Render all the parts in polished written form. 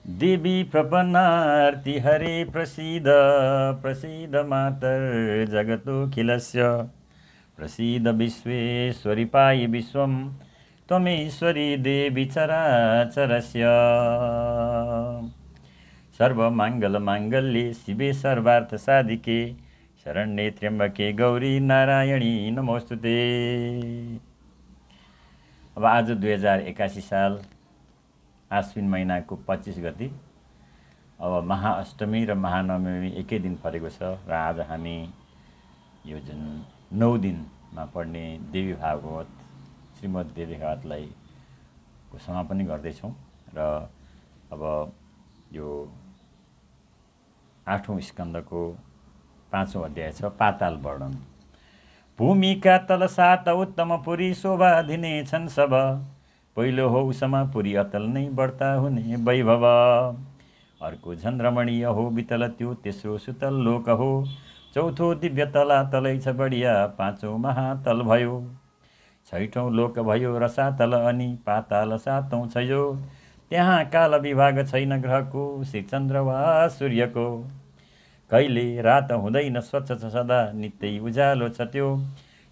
देवी प्रपन्नार्ति हरे प्रसीद प्रसीद मातर जगतोऽखिलस्य प्रसीद विश्वेश्वरि पाहि विश्वं त्वमेश्वरी देवी चराचरस्य सर्वमङ्गलमाङ्गल्ये शिवे सर्वार्थसाधिके शरण्ये त्र्यम्बके गौरी नारायणी नमोस्तुते। अब आज 2081 साल आश्विन महिनाको 25 गति, अब महाअष्टमी र महानवमी एकै दिन परेको छ र आज हामी यो जुन 9 दिनमा पढ्ने देवी भागवत श्रीमद् देवी भागवतलाई को समापन गर्दैछौँ र अब यो 8औं स्कन्धको 5औं अध्याय छ पाताल वर्णन। भूमिका तल सात उत्तम पुरी शोभा दिने छन् सब, पहिलो हो उसमा पुरी अतल नै बढ्ता हुने वैभव, अर्को झन् रमणीय हो वितल त्यो तेस्रो सुतल लोक हो, चौथो दिव्य तला तलै छ बढिया पाँचौं महातल भयो, छैठौं लोक भयो रसातल अनि पाताल सातौं छ यो, त्यहाँ काल विभाग छैन ग्रहको श्रीचन्द्र वा सूर्यको, कहिले रात हुँदैन स्वच्छ छ सदा नित्यै उज्यालो छ त्यो,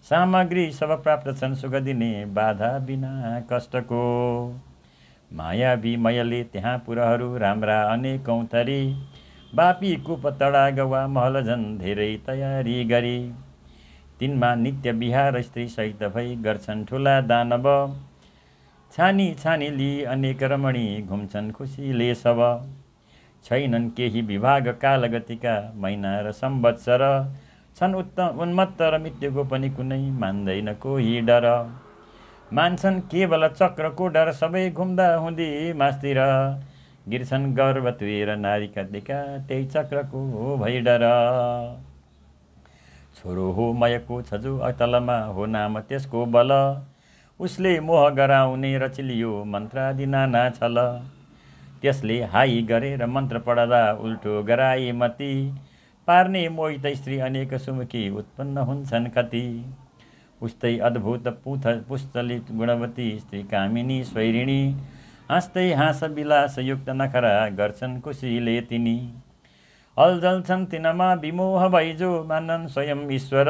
सामग्री सब प्राप्त छन् सुख दिने बाधा बिना कष्टको, माया विमयले त्यहाँ पुरहरू राम्रा अनेकौं थरी, बापी कूप तडाग वा महल झन् धेरै तयारी गरी, तिनमा नित्य विहार स्त्री सहित भई गर्छन् ठुला दानव, छानी छानी लि अनेक रमणी घुम्छन् खुसीले सब, छैनन् केही विभाग कालगतिका महिना र सम्वत्सर, छन् उत्तम उन्मत्त र मृत्युको पनि कुनै मान्दैन कोही डर, मान्छन् केवल चक्रको डर सबै घुम्दा हुँदी मास्तिर, गिर्छन् गर्व तुएर नारीका दिका त्यही चक्रको भई डर, छोरो हो मयको छ जो अतलमा हो नाम त्यसको बल, उसले मोह गराउने रचिलियो मन्त्रादि नाना छल, त्यसले हाई गरेर मन्त्र पढ्दा उल्टो गराए मती, पार्ने मोहित स्त्री अनेक सुमुखी उत्पन्न हुन्छन् कति, उस्तै अद्भुत पुस्तली गुणवती स्त्री कामिनी स्वैरिणी, हाँस्दै हाँस विलास युक्त नखरा गर्छन् खुसीले तिनी, अल्झल छन् तिनमा विमोह भइजो मानन् स्वयं ईश्वर,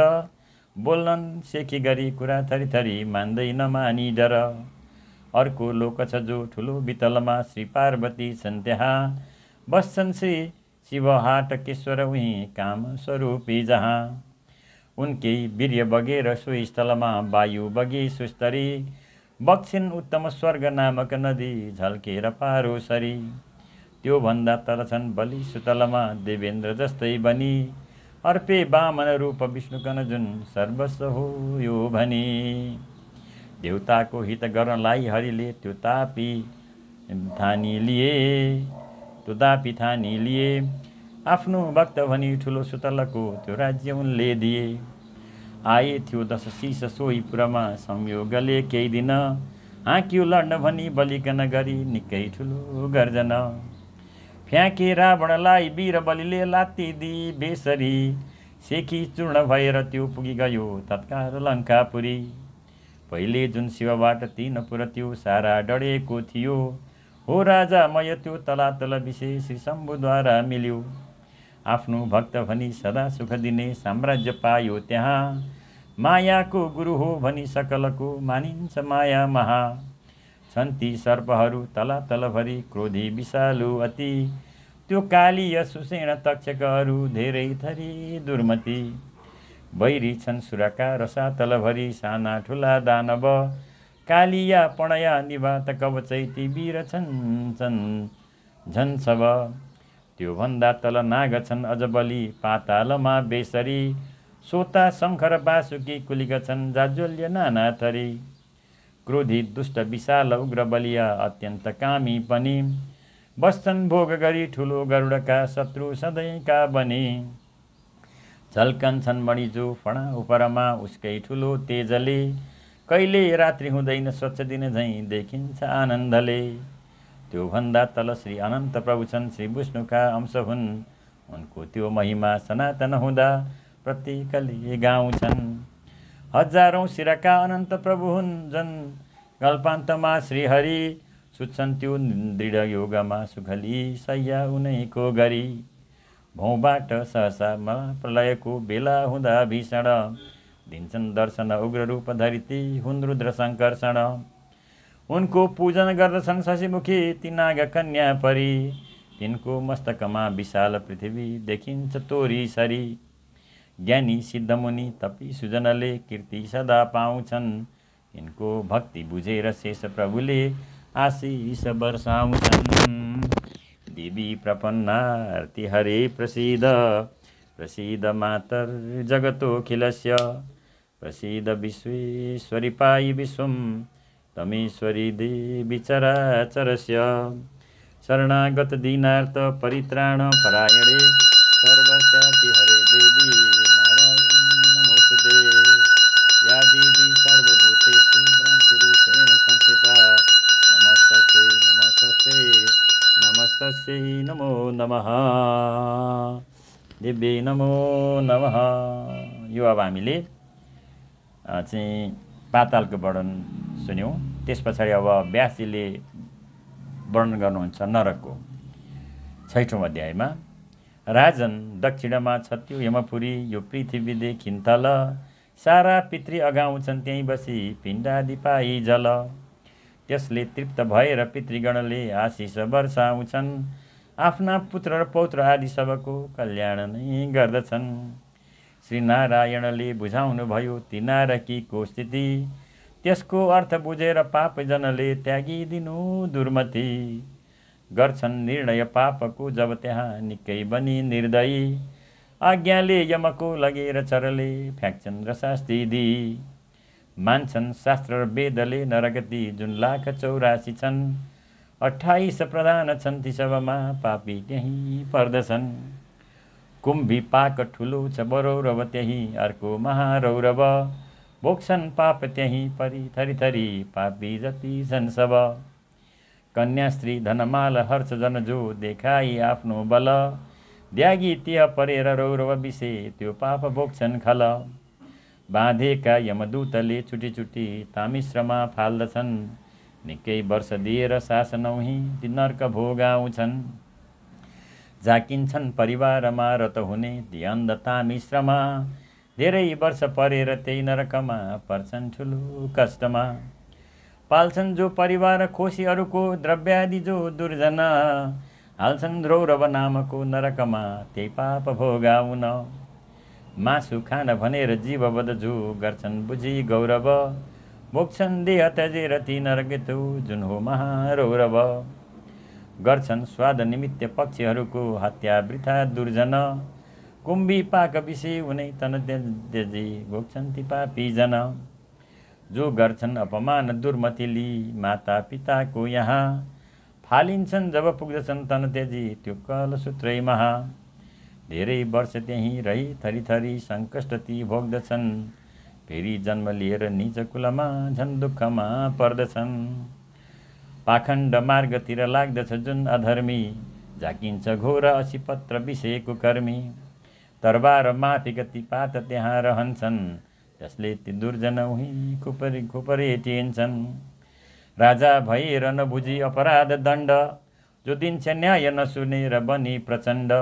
बोल्नन् सेखी गरी कुरा थरी थरी मान्दै नमानी डर, अर्को लोक छ जो ठुलो वितलमा श्री पार्वती छन् त्यहाँ, बस्छन् श्री शिव हाटकेश्वर उही काम स्वरूपी जहाँ, उनकै वीर्य बगेर सो स्थलमा वायु बगे सुस्तरी, बग्छिन् उत्तम स्वर्ग नामक नदी झल्केर पारोसरी, त्यो भन्दा तल छन् बलि सुतलमा देवेन्द्र जस्तै बनी, अर्पे वामन रूप विष्णुकन जुन सर्वस्व हो यो भनी, देवताको हित गर्नलाई हरिले त्यो तापी थानी लिए, आफ्नो भक्त भनी ठुलो सुतलको त्यो राज्य उनले दिए, आए थियो 10 शीश सोही पुरमा संयोगले केही दिन, हाँक्यो लड्न भनी बलिकन गरी निकै ठुलो गर्जन, फ्याँके रावणलाई वीर बलिले लात्ती दी बेसरी, सेखी चूर्ण भएर त्यो पुगी गयो तत्काल लङ्कापुरी, पहिले जुन शिवबाट 3 पुर त्यो सारा डढेको थियो, हो राजा मय त्यो तलातल विशेष श्री शम्भुद्वारा मिल्यो, आफ्नो भक्त भनी सदा सुख दिने साम्राज्य पायो त्यहाँ, मायाको गुरु हो भनी सकलको मानिन्छ माया महा, छन् ती सर्पहरू तलातलभरि क्रोधी विषालु अति, त्यो कालीय सुषेण तक्षकहरू धेरै थरी दुर्मति, बैरी छन् सुरका रसातलभरि साना ठुला दानव, कालिया पणया निवात कवचैती वीर छन् झन् सब, त्यो भन्दा तल नाग छन् अझ बलि पातालमा बेसरी, सोता शङ्कर बासुकी कुलिक छन् जाज्वल्य नाना थरी, क्रोधी दुष्ट विशाल उग्र बलिया अत्यन्त कामी पनि, बस्छन् भोग गरी ठुलो गरुडका शत्रु सधैँका बनी, झल्कन छन् मणिजो फणा उपरमा उसकै ठुलो तेजले, कहिले रात्रि हुँदैन स्वच्छ दिन झैँ देखिन्छ आनन्दले, त्यो भन्दा तल श्री अनन्त प्रभु छन् श्री विष्णुका अंश हुन्, उनको त्यो महिमा सनातन हुँदा प्रत्येकले गाउँछन्, हजारौं शिरका अनन्त प्रभु हुन् जन कल्पान्तमा श्रीहरि, सुत्छन् त्यो दृढ योगमा सुखली सैया उनैको गरी भौबाट सहसामा प्रलयको बेला हुँदा भीषण दिन्छन् दर्शन उग्र रूप धरिती हुन् रुद्र सङ्कर्षण उनको पूजन गर्दछन् शशिमुखी ती नाग कन्या परी तिनको मस्तकमा विशाल पृथ्वी देखिन्छ तोरी सरी ज्ञानी सिद्धमुनि तपी सुजनले कीर्ति सदा पाउँछन् तिनको भक्ति बुझेर शेष प्रभुले आशिष वर्षाउँछन् देवी प्रपन्नार्ति हरे प्रसीद प्रसीद मातर जगतोऽखिलस्य प्रसीद विश्वेश्वरी पायि विश्वं तमेश्वरी देवी चराचरस्य शरणागत दीनार्थ परित्राण परायणे सर्वस्याति हरे देवी नारायणी नमोस्तुते या देवी सर्वभूतेषु भ्रान्तिरूपेण संस्थिता नमस्तस्यै नमस्तस्यै नमस्तस्यै नमो नमः देव्यै नमो नमः। यो अब हामीले चाहिँ पातालको वर्णन सुन्यौँ। त्यस पछाडि अब व्यासजीले वर्णन गर्नुहुन्छ नरकको 6औं अध्यायमा। राजन दक्षिणमा छ त्यो यमपुरी यो पृथ्वीदेखि तल सारा पितृ अगाउँछन् त्यहीँ बसी पिण्डादि पाइ जल त्यसले तृप्त भएर पितृगणले आशिष वर्षाउँछन् आफ्ना पुत्र र पौत्र आदि सबको कल्याण नै गर्दछन्। श्रीनारायणले बुझाउनु भयो ती नारकीको स्थिति त्यसको अर्थ बुझेर पापजनले त्यागिदिनु दुर्मति गर्छन् निर्णय पापको जब त्यहाँ निकै बनी निर्दयी आज्ञाले यमको लगेर चरले फ्याँक्छन् र शास्ति दिई मान्छन् शास्त्र र वेदले नरगति जुन लाख 84 छन् 28 प्रधान छन् ती सबमा पापी त्यही पर्दछन्। कुम्भी पाक ठुलो छ बरौरव त्यही अर्को महारौरव भोग्छन् पाप त्यही परि थरी थरी पापी जति छन् सब कन्या स्त्री धनमाल हर्ष जन जो देखाई आफ्नो बल त्यागी त्यह परेर रौरव विषे त्यो पाप भोग्छन् खल बाँधेका यमदूतले छुटी छुटी तामिश्रमा फाल्दछन् निकै वर्ष दिएर शासनौही ती नर्क भोग आउँछन् झाकिन्छन् परिवारमा रत हुने ती अन्ध तामिश्रमा धेरै वर्ष परेर त्यही नरकमा पर्छन् ठुलो कष्टमा पाल्छन् जो परिवार खोसीहरूको द्रव्यादि जो दुर्जना हाल्छन् रौरव नामको नरकमा त्यही पाप भोगाउन मासु खान भनेर जीववध जो गर्छन् बुझी गौरव भोग्छन् देह त्यजेर ती नरकतो जुन हो महारौरव गर्छन् स्वाद निमित्त पक्षीहरूको हत्या वृथा दुर्जन कुम्भी पाक विषय उनै तन त्यजी भोग्छन् ती पापीजन जो गर्छन् अपमान दुर्मतिली माता पिताको यहाँ फालिन्छन् जब पुग्दछन् तन त्यजी त्यो कलसूत्रै महा धेरै वर्ष त्यहीँ रही थरी थरी सङ्कष्ट ती भोग्दछन् फेरि जन्म लिएर निज कुलमा झन् दुःखमा पर्दछन् पाखण्ड मार्गतिर लाग्दछ जुन अधर्मी झाकिन्छ घोर असीपत्र विषयको कर्मी तरबार माफी गति पात त्यहाँ रहन्छन् त्यसले ती दुर्जन उही खुपरे टिन्छन् राजा भएर नबुझी अपराध दण्ड जो दिन्छ न्याय नसुनेर बनी प्रचण्ड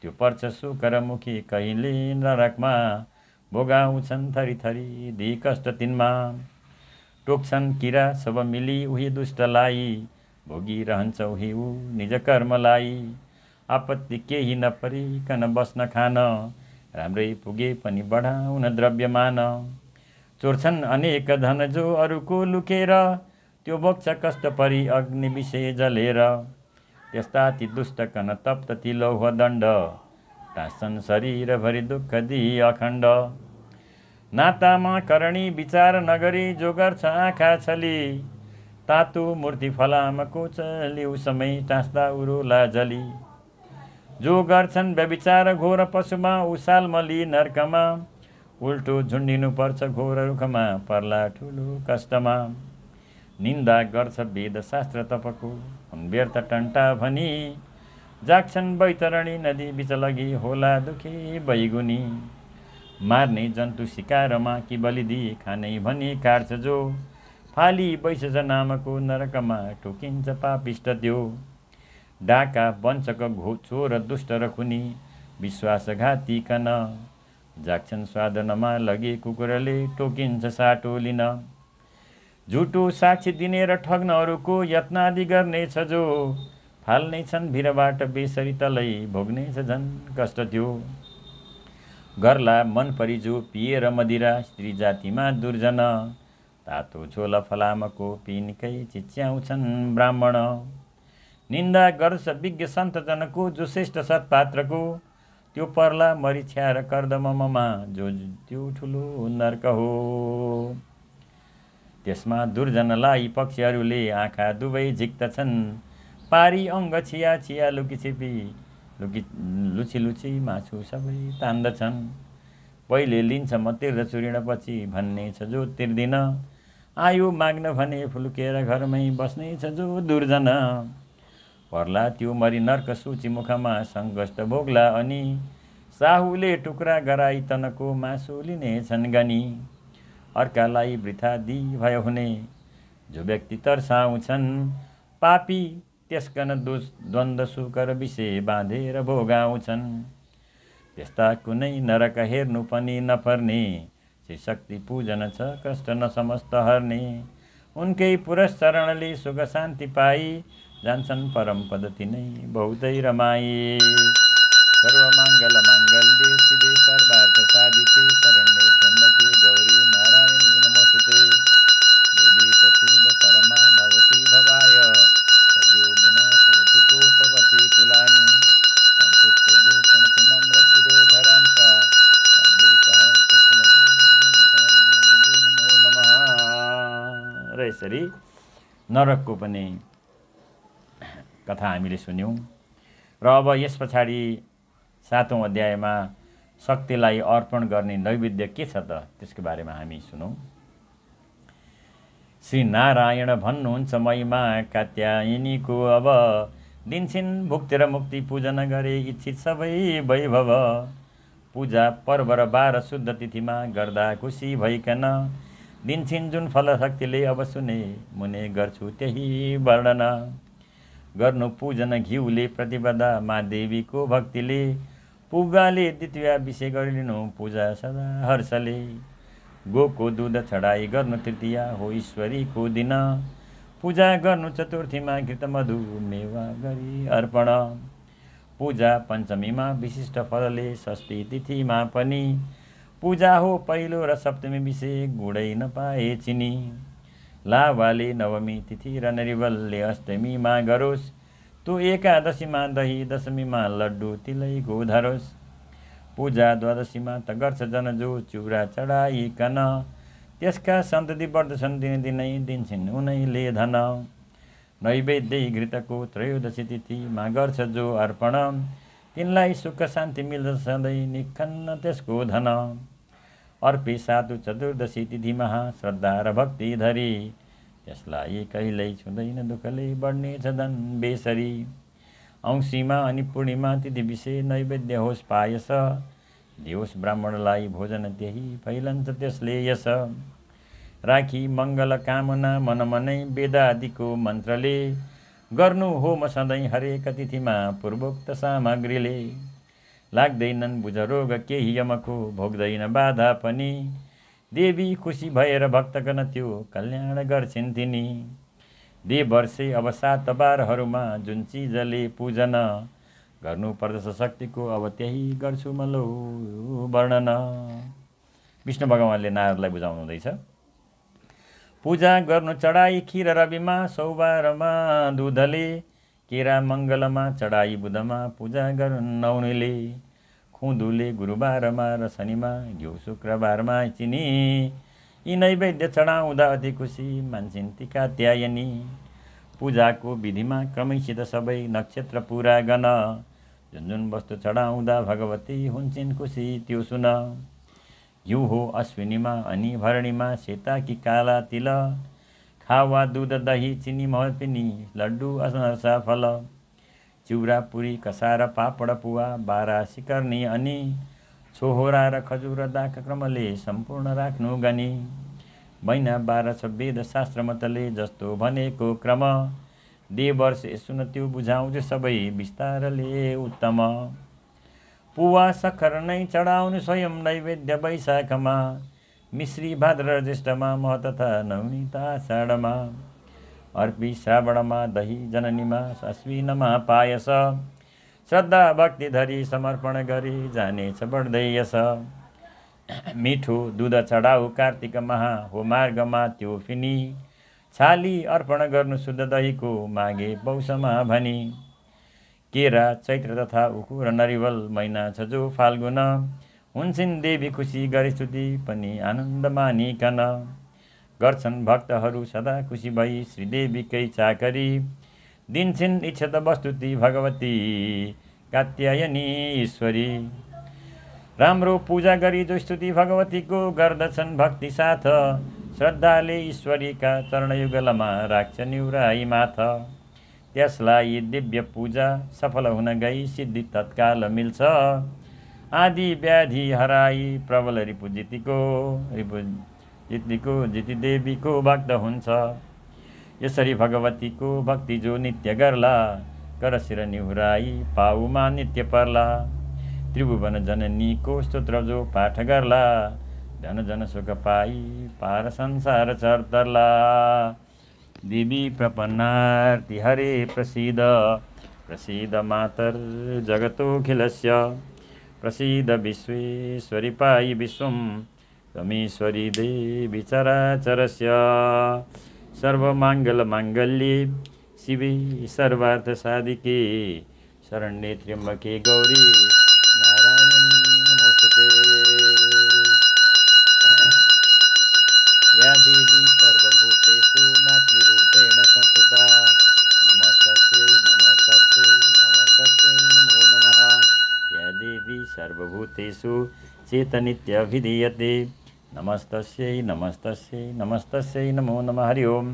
त्यो पर्छ सुकर मुखी कहिले नरकमा भोगाउँछन् थरी थरी दी कष्ट तिनमा टोक्छन् किरा सब मिली उही दुष्टलाई भोगिरहन्छ उही ऊ निज कर्मलाई आपत्ति केही नपरिकन बस्न खान राम्रै पुगे पनि बढाउन द्रव्यमान चोर्छन् अनेक धन जो अरूको लुकेर त्यो बोक्छ कष्ट परि अग्नि विषय जलेर त्यस्ता ती दुष्ट कन तप्त ती लौह दण्ड टाँच्छन् शरीरभरि दुःख दिई अखण्ड नातामा करणी विचार नगरी जो गर्छ आँखा छली तातु मूर्ति फलामको चली उसमै टाँस्दा उरोला जली जो गर्छन् व्यभिचार घोर पशुमा उसाल मली नर्कमा उल्टो झुन्डिनु पर्छ घोर रुखमा पर्ला ठुलो कष्टमा निन्दा गर्छ वेद शास्त्र तपको व्यर्थ टन्टा भनी जाग्छन् बैतरणी नदी बिच लगी होला दुखी बैगुनी मार्ने जन्तु शिकारमा कि बलिदी खानै भनी काट्छ जो फाली वैशेष नामको नरकमा ठोकिन्छ पापिष्ट त्यो। डाका वञ्चक चोर दुष्ट र खुनी विश्वासघातीकन जाग्छन् स्वादनमा लगे कुकुरले टोकिन्छ साटो लिन। झुटो साक्षी दिने र ठग्नहरूको यत्नादि गर्नेछ जो फाल्ने छन् भिरबाट बेसरी तलै भोग्नेछ झन् कष्ट त्यो। गर्ला मन परिजो पिएर मदिरा स्त्री जातिमा दुर्जन तातो झोल फलामको पिनिकै चिच्याउँछन् ब्राह्मण। निन्दा गर्छ विज्ञ सन्तजनको जो श्रेष्ठ सत्पात्रको त्यो पर्ला मरिछ्या र कर्दममा जो त्यो ठुलो नर्क हो। त्यसमा दुर्जनलाई पक्षीहरूले आँखा दुवै झिक्दछन् पारी अङ्ग छिया छिया लुकीछिपी लुची लुची मासु सबै तान्दछन्। पहिले लिन्छ म तिर्दछु ऋण पछि भन्ने छ जो तिर्दिन आयो माग्न भने फुल्केर घरमै बस्ने छ जो दुर्जन। पर्ला त्यो मरि नर्क सूची मुखमा सङ्कष्ट भोग्ला अनि साहुले टुक्रा गराई तनको मासु लिनेछन् गनी। अर्कालाई वृथा दि भयो हुने जो व्यक्ति तर्साउँछन् पापी त्यसकन द्वन्द्व सुख र विषय बाँधेर भोगाउँछन्। त्यस्ता कुनै नरक हेर्नु पनि नपर्ने शक्ति पूजन छ कष्ट नसमस्त हर्ने। उनकै पुरस्चरणले सुख शान्ति पाई जान्छन् परम पद्धति नै बहुतै रमाई। सर्वमङ्गल माङ्गल्ये शिवे सर्वार्थ साधिके शरण्ये त्र्यम्बके गौरी नारायणी नमोस्तुते। देवी प्रसीद परमा भवती भवाय तद्योगिना सरस्वती कोपवती तुलानि सन्तुष्ट भूषणति नम्र शिरोधरांसा वन्दे प्रहर्ष नमो नमः। र यसरी नरकको पनि कथा हामीले सुन्यौँ। र अब यस पछाडि 7औं अध्यायमा शक्तिलाई अर्पण गर्ने नैवेद्य के छ त त्यसको बारेमा हामी सुनौँ। श्री नारायण भन्नुहुन्छ महिमा कात्यायनीको अब दिन्छन् भुक्ति र मुक्ति पूजन गरे इच्छित सबै वैभव। पूजा पर्व र 12 शुद्ध तिथिमा गर्दा खुसी भइकन दिन्छन् जुन फल शक्तिले अब सुने मुने गर्छु त्यही वर्णन। गर्नु पूजन घिउले प्रतिपदा मा देवीको भक्तिले पुगाले द्वितीय विषय गरिलिनु पूजा सदा हर्षले। गोको दुध चढाई गर्नु तृतीया हो ईश्वरीको दिन पूजा गर्नु चतुर्थीमा घृत मधु मेवा गरी अर्पण। पूजा पञ्चमीमा विशिष्ट फलले षष्ठी तिथिमा पनि पूजा हो पहिलो र सप्तमी विषय गुडै नपाए चिनी। लावाले नवमी तिथि र नरिवलले अष्टमीमा गरोस् तो एकादशीमा दही दशमीमा लड्डु तिलैको धरोस्। पूजा द्वादशीमा त गर्छ जन जो चिउरा चढाइकन त्यसका सन्तति बढ्दछन् दिनै दिन्छन् उनैले धन। नैवेद्य घृतको त्रयोदशी तिथिमा गर्छ जो अर्पण तिनलाई सुख शान्ति मिल्दछ सधैँ निखन्न त्यसको धन। अर्पे सातु चतुर्दशी तिथिमा श्रद्धा र भक्ति धरी त्यसलाई कहिल्यै छुँदैन दुःखले बढ्नेछ धन बेसरी। औँसीमा अनि पूर्णिमा तिथि विषय नैवेद्य होस् पायस दियोस् ब्राह्मणलाई भोजन त्यही फैलन्छ त्यसले यस। राखी मङ्गल कामना मन मनै वेदादिको मन्त्रले गर्नु हो म सधैँ हरेक तिथिमा पूर्वोक्त सामग्रीले। लाग्दैनन् बुझ रोग केही यमको भोग्दैन बाधा पनि देवी खुसी भएर भक्तगण त्यो कल्याण गर्छिन् तिनी। देवर्षे अब 7 बारहरूमा जुन चिजले पूजन गर्नु पर्दछ शक्तिको अब त्यही गर्छु म लो वर्णन। विष्णु भगवानले नारदलाई बुझाउनु हुँदैछ। पूजा गर्नु चढाई खीर रविमा सौबारमा दुधले केरा मङ्गलमा चढाई बुधमा पूजा गर्नु नौनीले। खुँदुले गुरुबारमा र शनिमा घिउ शुक्रबारमा चिनी यी नैवेद्य चढाउँदा अति खुसी मान्छन् ती कात्यायनी। पूजाको विधिमा क्रमैसित सबै नक्षत्र पुरा गन जुन जुन वस्तु चढाउँदा भगवती हुन्छन् खुसी त्यो सुन। घिउ हो अश्विनीमा अनि भरणीमा सेता कि काला तिल खावा दुध दही चिनी मह पिनी लड्डु अनरसा फल। चिउरा पुरी कसार पापड पुवा बारा सिकर्नी अनि छोहोरा र खजुर दाका क्रमले सम्पूर्ण राख्नु गनी। महिना 12 छ वेद शास्त्र मतले जस्तो भनेको क्रम देवर्ष सुन त्यो बुझाउँछु सबै विस्तारले उत्तम पुवा सखर नै चढाउनु स्वयं नैवेद्य वैशाखमा मिश्री भाद्र ज्येष्ठमा मह तथा नवनीता आषाढमा अर्पी श्रावणमा दही जननीमा अश्विनमा पायस श्रद्धा भक्ति धरी समर्पण गरी जानेछ बढ्दै यस मिठो दुध चढाउ कार्तिक महा हो मार्गमा त्यो फिनी छाली अर्पण गर्नु शुद्ध दहीको मागे पौषमा भनी केरा चैत्र तथा उखु र नरिवल महिना छ जो फाल्गुन हुन्छन् देवी खुसी गरी स्तुति पनि आनन्द मानिकन गर्छन् भक्तहरू सदा खुसी भई श्रीदेवीकै चाकरी दिन्छन् इच्छित वस्तुति भगवती कात्यायनी ईश्वरी राम्रो पूजा गरी जो स्तुति भगवतीको गर्दछन् भक्ति साथ श्रद्धाले ईश्वरीका चरणयुगलमा राख्छ निउराई माथ त्यसलाई दिव्य पूजा सफल हुन गई सिद्धि तत्काल मिल्छ आदि व्याधि हराई प्रबल रिपु जिति देवीको भक्त हुन्छ यसरी भगवतीको भक्ति जो नित्य गर्ला कर शिर निहुराई पाउमा नित्य पर्ला त्रिभुवन जननीको स्तोत्र जो पाठ गर्ला धन जन सुख पाई पार संसार चर्तर्ला देवी प्रपन्नार्ति हरे प्रसीद प्रसीद मातर जगतोऽखिलस्य प्रसीद विश्वेश्वरी पायि विश्वं त्वमीश्वरी देवी चराचरस्य सर्वमाङ्गल्ये शिवे सर्वार्थसाधिके शरण्ये त्र्यम्बके गौरी नारायणी नमोस्तुते या देवी सर्वभूतेषु मातृरूपेण संस्थिता नमस्तस्यै नमस्तस्यै नमस्तस्यै नमो नमः या देवी सर्वभूतेषु चेतनित्यभिधीयते नमस्तस्यै नमस्तस्यै नमस्तस्यै नमो नमः हरि ओम्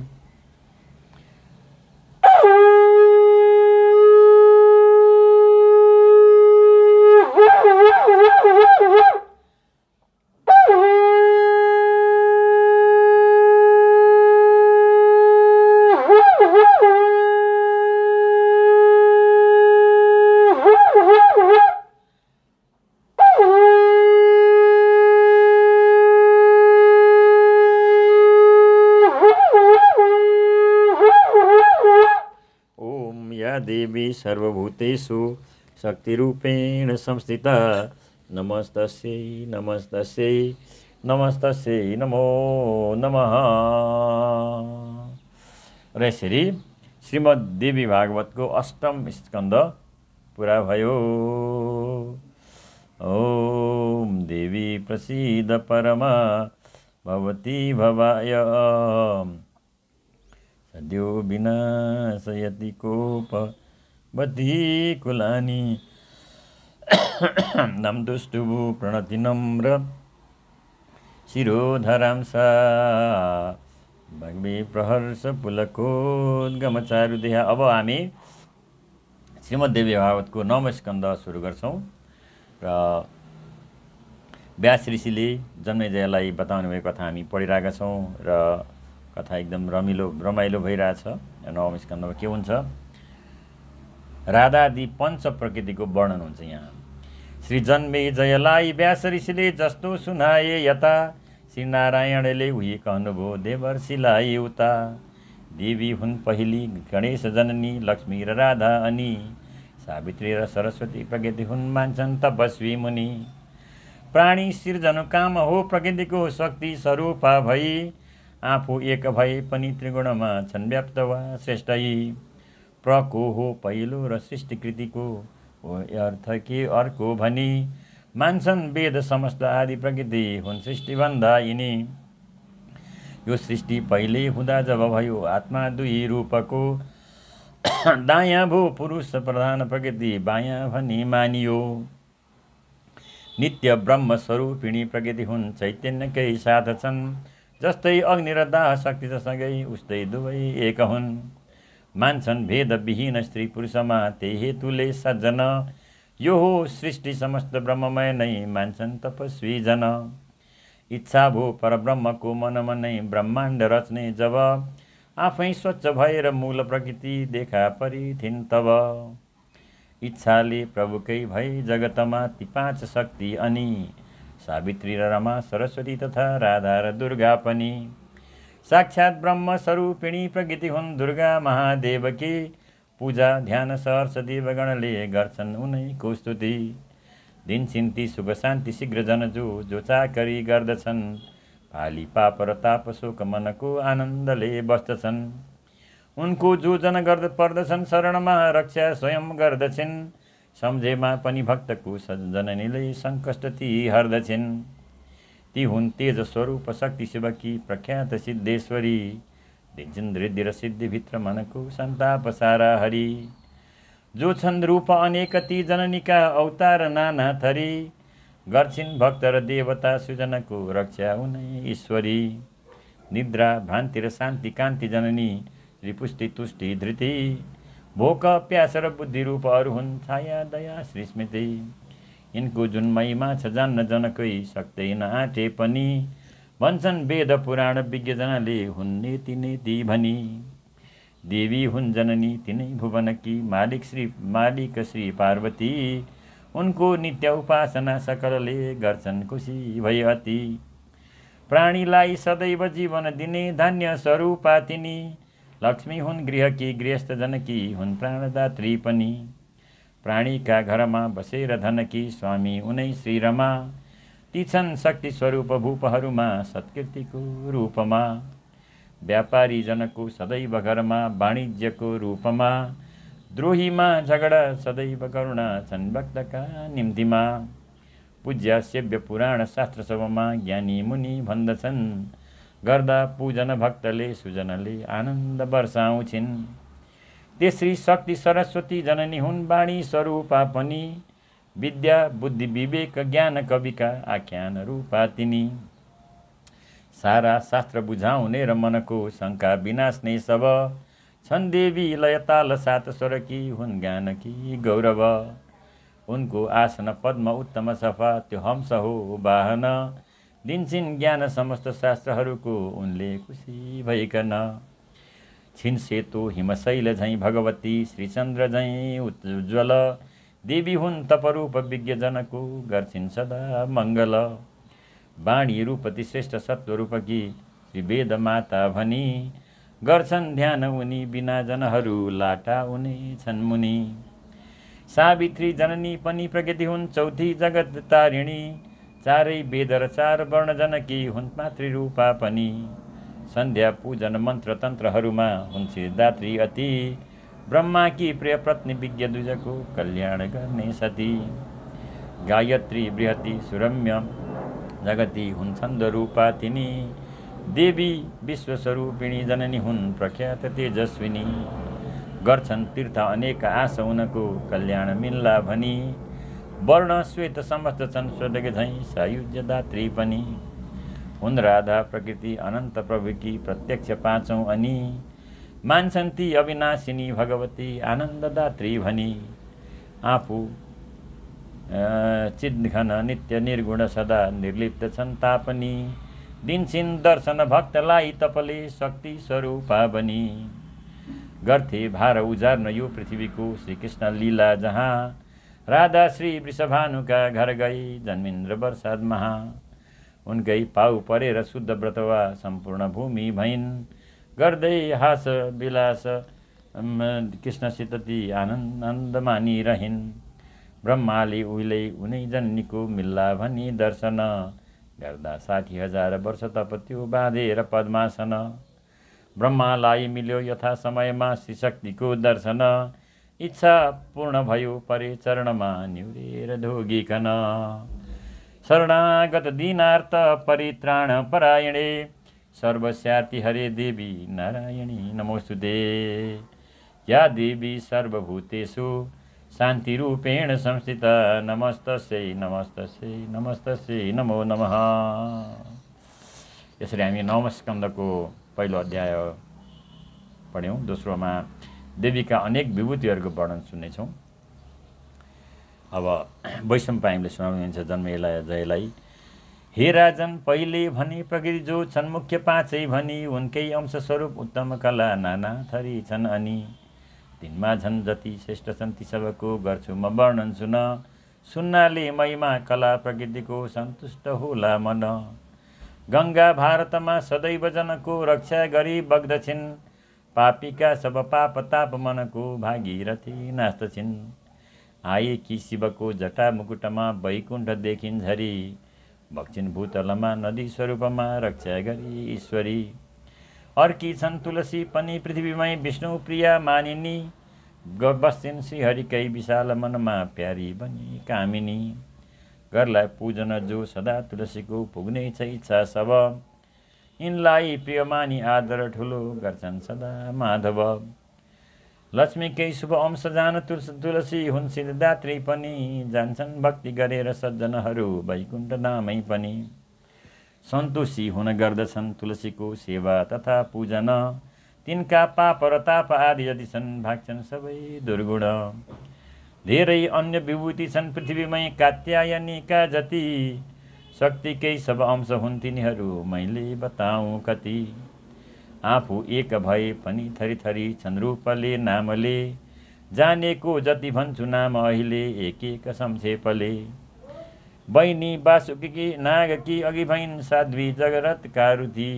देवी सर्वभूतेषु शक्तिरूपेण संस्थिता नमस्तस्यै नमस्तस्यै नमस्तस्यै नमो नमः। र यसरी श्रीमद् देवी भागवतको अष्टम स्कन्द पुरा भयो। ओम देवी प्रसीद परमा भवती भवाय सद्यो विनाशयति कोपवती कुलानि नमदुष्टुभु प्रणति नम्र शिरोधरां सा भग्वे प्रहर्ष पुलकोद्गमचारुदेह। अब हामी श्रीमद्देवी भागवतको नवम स्कन्द सुरु गर्छौँ र व्यास ऋषिले जन्मेजयलाई बताउनु भएको कथा हामी पढिरहेका छौँ र कथा एकदम रमाइलो भइरहेछ। नवम स्कन्धमा के हुन्छ? राधादि पञ्च प्रकृतिको वर्णन हुन्छ। यहाँ श्री जन्मेजयलाई व्यास ऋषिले जस्तो सुनाए यता श्री नारायणले उही कहनुभयो देवर्षिलाई उता। देवी हुन् पहिली गणेश जननी लक्ष्मी र राधा अनि सावित्री र सरस्वती प्रकृति हुन् मान्छन् तपस्वी मुनि। प्राणी सिर्जनु काम हो प्रकृतिको शक्ति स्वरूपा भई आफू एक भए पनि त्रिगुणमा छन् व्याप्त वा श्रेष्ठ यी। प्रको हो पहिलो र सृष्टिकृतिको हो अर्थ के अर्को भनी मान्छन् वेद समस्त आदि प्रकृति हुन् सृष्टिभन्दा यिनी। यो सृष्टि पहिले हुँदा जब भयो आत्मा दुई रूपको दायाँ भो पुरुष प्रधान प्रकृति बायाँ भनी मानियो। नित्य ब्रह्म स्वरूपिणी प्रकृति हुन् चैतन्यकै साथ छन् जस्तै अग्नि र दाह शक्ति सँगै उस्तै दुवै एक हुन्। मान्छन् भेद विहीन स्त्री पुरुषमा त्यही हेतुले सज्जन यो हो सृष्टि समस्त ब्रह्ममय नै मान्छन् तपस्वी जन। इच्छा भो परब्रह्मको मनमा नै ब्रह्माण्ड रच्ने जब आफै स्वच्छ भएर मूल प्रकृति देखा परिथिन् तब इच्छाले प्रभुकै भई जगतमा ती 5 शक्ति अनि सावित्री र रमा सरस्वती तथा राधा र दुर्गा पनि साक्षात् ब्रह्म स्वरूपिणी प्रकृति हुन् दुर्गा महादेवकी पूजा ध्यान सहर्ष देवगणले गर्छन् उनैको स्तुति दिन्छन् ती सुख शान्ति शीघ्र जन जो चाकरी गर्दछन् पाली पाप र ताप शोक मनको आनन्दले बस्दछन् उनको जो जन पर्दछन् शरणमा रक्षा स्वयं गर्दछन् सम्झेमा पनि भक्तको जननीले सङ्कष्ट ती हर्दछन् ती हुन् तेज स्वरूप शक्ति शिवकी प्रख्यात सिद्धेश्वरी दिन्छन् रिद्धि र सिद्धिभित्र मनको सन्ताप सारा हरि जो छन् रूप अनेक ती जननीका अवतार नाना थरी गर्छिन् भक्त र देवता सृजनको रक्षा उनै ईश्वरी निद्रा भ्रान्ति र शान्ति कान्ति जननी त्रिपुष्टि तुष्टि धृति भोक प्यास र बुद्धि रूपहरू हुन् छाया दया श्री स्मृति यिनको जुन महिमा छ जान्न जनकै सक्दैन आँटे पनि भन्छन् वेद पुराण विज्ञजनले हुन् नेति नेति भनी देवी हुन् जननी तिनै भुवनकी मालिक श्री पार्वती उनको नित्य उपासना सकलले गर्छन् खुसी भई अति प्राणीलाई सदैव जीवन दिने धान्य स्वरूपा तिनी लक्ष्मी हुन् गृहकी गृहस्थ जनकी हुन् प्राणदात्री पनि प्राणीका घरमा बसेर धनकी स्वामी उनै श्री रमा ती छन् शक्ति स्वरूप भूपहरूमा सत्कृतिको रूपमा व्यापारी जनको सदैव घरमा वाणिज्यको रूपमा द्रोहीमा झगडा सदैव करुणा छन् भक्तका निम्तिमा पूज्य सेव्य पुराण शास्त्र सभामा ज्ञानी मुनि भन्दछन् गर्दा पूजन भक्तले सुजनले आनन्द वर्षाउँछिन् तेश्री शक्ति सरस्वती जननी हुन् वाणी स्वरूपा पनि विद्या बुद्धि विवेक ज्ञान कविका आख्यान रूपा तिनी सारा शास्त्र बुझाउने र मनको शङ्का विनाश्ने सब छन् देवी लयताल सात स्वरकी हुन् ज्ञानकी गौरव उनको आसन पद्म उत्तम सफा त्यो हंस हो वाहन दिन्छन् ज्ञान समस्त शास्त्रहरूको उनले खुसी भइकन छिन् सेतो हिमशैल झैँ भगवती श्रीचन्द्र झैँ उज्ज्वल देवी हुन् तपरूप विज्ञजनको गर्छिन् सदा मङ्गल वाणी रूपति श्रेष्ठ सत्वरूपकी श्री वेद माता भनी गर्छन् ध्यान उनी बिना जनहरू लाटा उनी छन् मुनि सावित्री जननी पनि प्रकृति हुन् चौथी जगत तारिणी चारै वेद र चार वर्ण जनकी हुन् मातृरूपा पनि सन्ध्या पूजन मन्त्र तन्त्रहरूमा हुन् सिद्धात्री अति ब्रह्माकी प्रिय पत्नी विज्ञ दुजको कल्याण गर्ने सती गायत्री बृहति सुरम्य जगती हुन् छन्द रूपा तिनी देवी विश्वस्वरूपिणी जननी हुन् प्रख्यात तेजस्विनी गर्छन् तीर्थ अनेक आश उनको कल्याण मिल्ला भनी वर्ण श्वेत समस्त छन् स्वर्ग झैँ सायुज्य दात्री पनि हुन् राधा प्रकृति अनन्त प्रभुकी प्रत्यक्ष पाँचौं अनि मान्छन् ती अविनाशिनी भगवती आनन्ददात्री भनी आफू चिद्घन नित्य निर्गुण सदा निर्लिप्त छन् तापनि दिन्छिन् दर्शन भक्तलाई तपले शक्ति स्वरूपा बनी गर्थे भार उजार्न यो पृथ्वीको श्रीकृष्ण लीला जहाँ राधा श्री वृषभानुका घर गई जन्मिन्द्र वर्षाद महा उनकै पाउ परेर शुद्ध व्रतवा सम्पूर्ण भूमि भइन् गर्दै हास विलास कृष्णसित ती आनन्द मानिरहिन् ब्रह्माले उहिले उनै जन्नीको मिल्ला भनी दर्शन गर्दा 60,000 वर्ष तप त्यो बाँधेर पद्मासन ब्रह्मालाई मिल्यो यथा समयमा श्रीशक्तिको दर्शन इच्छा पूर्ण भयो परे चरणमा निहुरेर ढोगिकन शरणागत दीनार्थ परित्राण परायणे सर्वस्यार्ति हरे देवी नारायणी नमोस्तुते या देवी सर्वभूतेषु शान्तिरूपेण संस्थिता नमस्तस्यै नमस्तस्यै नमस्तस्यै नमो नमः। यसरी हामी नवम स्कन्धको पहिलो अध्याय पढ्यौँ। दोस्रोमा देवीका अनेक विभूतिहरूको वर्णन सुन्नेछौँ। अब वैशम्पायनले सुनाउनुहुन्छ जन्मेलाई जयलाई। हे राजन पहिले भने प्रकृति जो छन् मुख्य पाँचै भनी उनकै अंश स्वरूप उत्तम कला नाना थरी छन् अनि तिनमा झन् जति श्रेष्ठ छन् ती सबको गर्छु म वर्णन सुन्नाले महिमा कला प्रकृतिको सन्तुष्ट होला मन। गङ्गा भारतमा सदैव जनको रक्षा गरी बग्दछिन् पापीका सब पाप ताप मनको भागीरथी नाच्दछिन्। आए कि शिवको जटा मुकुटमा वैकुण्ठ देखिन् झरी बग्छिन् भूतलमा नदी स्वरूपमा रक्षा गरी ईश्वरी। अर्की छन् तुलसी पनि पृथ्वीमै विष्णु प्रिया मानिनी बस्छिन् श्रीहरिकै विशाल मनमा प्यारी बनी कामिनी। गर्लाई पूजन जो सदा तुलसीको पुग्ने छ इच्छा सब यिनलाई प्रिय मानी आदर ठुलो गर्छन् सदा माधव। लक्ष्मीकै शुभ अंश जान तुलसी हुन् सिद्धदात्री पनि जान्छन् भक्ति गरेर सज्जनहरू वैकुण्ठ धामै पनि। सन्तोषी हुन गर्दछन् तुलसीको सेवा तथा पूजन तिनका पाप र ताप आदि यदि छन् भाग्छन् सबै दुर्गुण। धेरै अन्य विभूति छन् पृथ्वीमै कात्यायनीका जति शक्तिकै सब अंश हुन् तिनीहरू मैले बताऊँ कति। आफू एक भए पनि थरी थरी छन् रूपले नामले जानेको जति भन्छु नाम अहिले एक एक संक्षेपले। बहिनी वासुकी नागकी अघि भइन् साध्वी जगरथका रुथी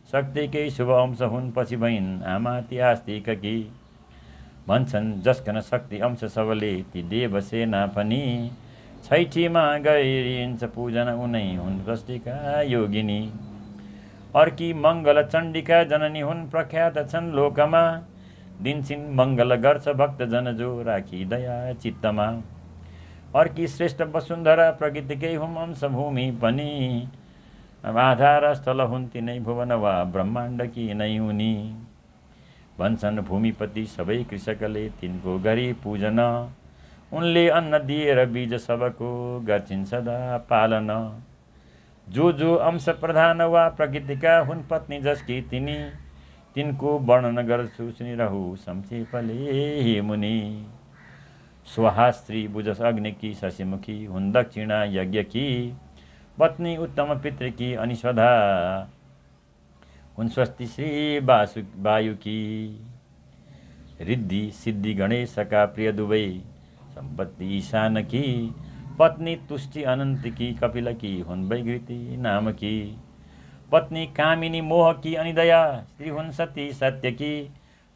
शक्तिकै शुभ अंश हुन् पछि भइन् आमा ती आस्तिकी। भन्छन् जस्कन शक्ति अंश सबले ती देवसेना पनि छैठीमा गरिन्छ पूजन उनै हुन् वृष्टिका योगिनी। अर्की मङ्गल चण्डिका जननी हुन् प्रख्यात छन् लोकमा दिन्छिन् मङ्गल गर्छ भक्तजन जो राखी दया चित्तमा। अर्की श्रेष्ठ वसुन्धरा प्रकृतिकै हुन् अंश भूमि पनि आधार स्थल हुन् तिनै भुवन वा ब्रह्माण्डकी नै हुनी। भन्छन् भूमिपति सबै कृषकले तिनको गरी पूजन उनले अन्न दिएर बीज सबको गर्छिन् सदा पालन। जो अंश प्रधान वा प्रकृतिका हुन् पत्नी जसकी तिनी तिनको वर्णन गर्छु सुनिरहु संक्षेपले हे मुनि। स्वाहा स्त्री बुझस अग्निकी शशिमुखी हुन् दक्षिणा यज्ञकी पत्नी उत्तम पितृकी अनि स्वधा हुन् स्वस्ति श्री वायुकी। रिद्धि सिद्धि गणेशका प्रिय दुवै सम्पत्ति ईशानकी पत्नी तुष्टि अनन्तकी कपिलकी हुन् वैकृति नामकी। पत्नी कामिनी मोहकी अनि दया स्त्री हुन् सती सत्यकी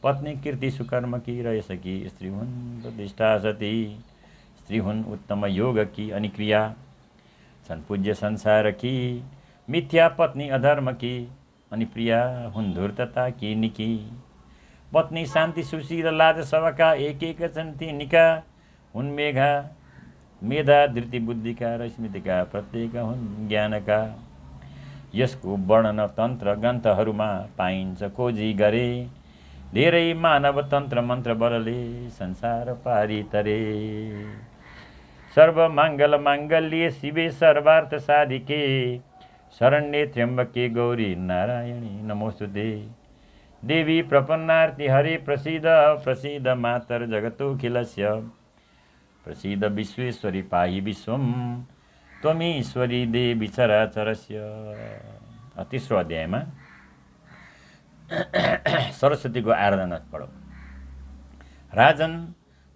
पत्नी कीर्ति सुकर्मकी र यसकी स्त्री हुन् प्रतिष्ठा सती। स्त्री हुन् उत्तम योगकी अनि क्रिया छन् पूज्य संसारकी मिथ्या पत्नी अधर्मकी अनि प्रिया हुन् धूर्तता की निकी। पत्नी शान्ति सुशी र लाज सबका एक एक छन् तिनीका हुन् मेधा धृति बुद्धिका र स्मृतिका प्रत्येक हुन् ज्ञानका। यसको वर्णन तन्त्र ग्रन्थहरूमा पाइन्छ खोजी गरे धेरै मानव तन्त्र मन्त्र बलले संसार पारी तरे। सर्व माङ्गल माङ्गल्ये शिवे सर्वार्थ साधिके शरण्ये त्र्यम्बके गौरी नारायणी नमोस्तुते। देवी प्रपन्नार्ति हरे प्रसीद प्रसीद मातर जगतोऽखिलस्य प्रसीद विश्वेश्वरी पाहि विश्वम त्वमीश्वरी देवी चराचरस्य। तेस्रो अध्यायमा सरस्वतीको आराधना पढौँ। राजन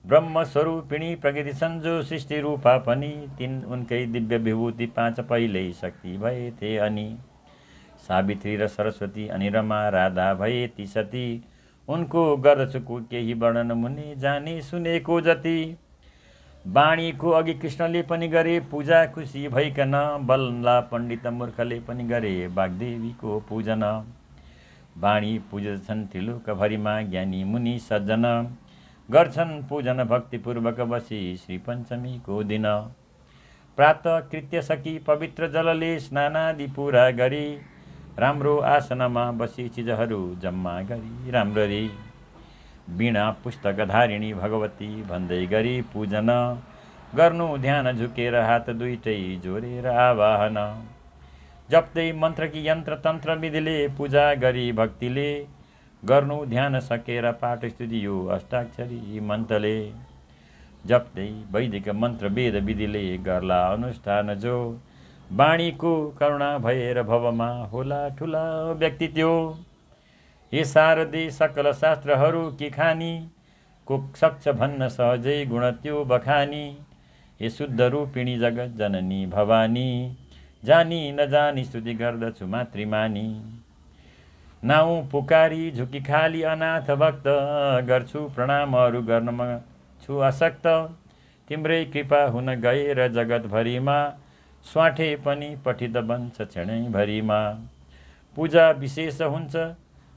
ब्रह्मस्वरूपिणी प्रकृति सञ्जो सृष्टि रूपा पनि तिन उनकै दिव्य विभूति पाँच पहिल्यै शक्ति भए थे अनि सावित्री र सरस्वती अनि रमा राधा भए ती सती उनको गर्दछु केही वर्णन मुनि जाने सुनेको जति। वाणीको अघि कृष्णले पनि गरे पूजा खुसी भइकन बल्ला पण्डित मूर्खले पनि गरे वाग्देवीको पूजन। वाणी पूजछन् त्रिलोकभरिमा ज्ञानी मुनि सज्जन गर्छन् पूजन भक्तिपूर्वक बसी श्री पञ्चमीको दिन। प्रातः कृत्य सकी पवित्र जलले स्नानादि पूरा गरी राम्रो आसनमा बसी चिजहरू जम्मा गरी राम्ररी। वीणा पुस्तकधारिणी भगवती भन्दै गरी पूजन गर्नु ध्यान झुकेर हात दुईटै जोडेर आवाहन। जप्दै मन्त्रकी यन्त्र तन्त्र विधिले पूजा गरी भक्तिले गर्नु ध्यान सकेर पाठ स्तुति यो अष्टाक्षरी मन्त्रले। जप्दै वैदिक मन्त्र वेद विधिले गर्ला अनुष्ठान जो वाणीको करुणा भएर भवमा होला ठुला व्यक्ति त्यो। हे शारदे सकल शास्त्रहरू के खानी, को सक्छ भन्न सहजै गुण त्यो बखानी। हे शुद्ध रूपिणी जगत जननी भवानी, जानी नजानी स्तुति गर्दछु मातृमानी। नाउँ पुकारी झुकी खाली अनाथ भक्त, गर्छु प्रणामहरू गर्नमा छु असक्त। तिम्रै कृपा हुन गएर जगतभरिमा, स्वाठे पनि पठित बन्छ क्षणैभरिमा। पूजा विशेष हुन्छ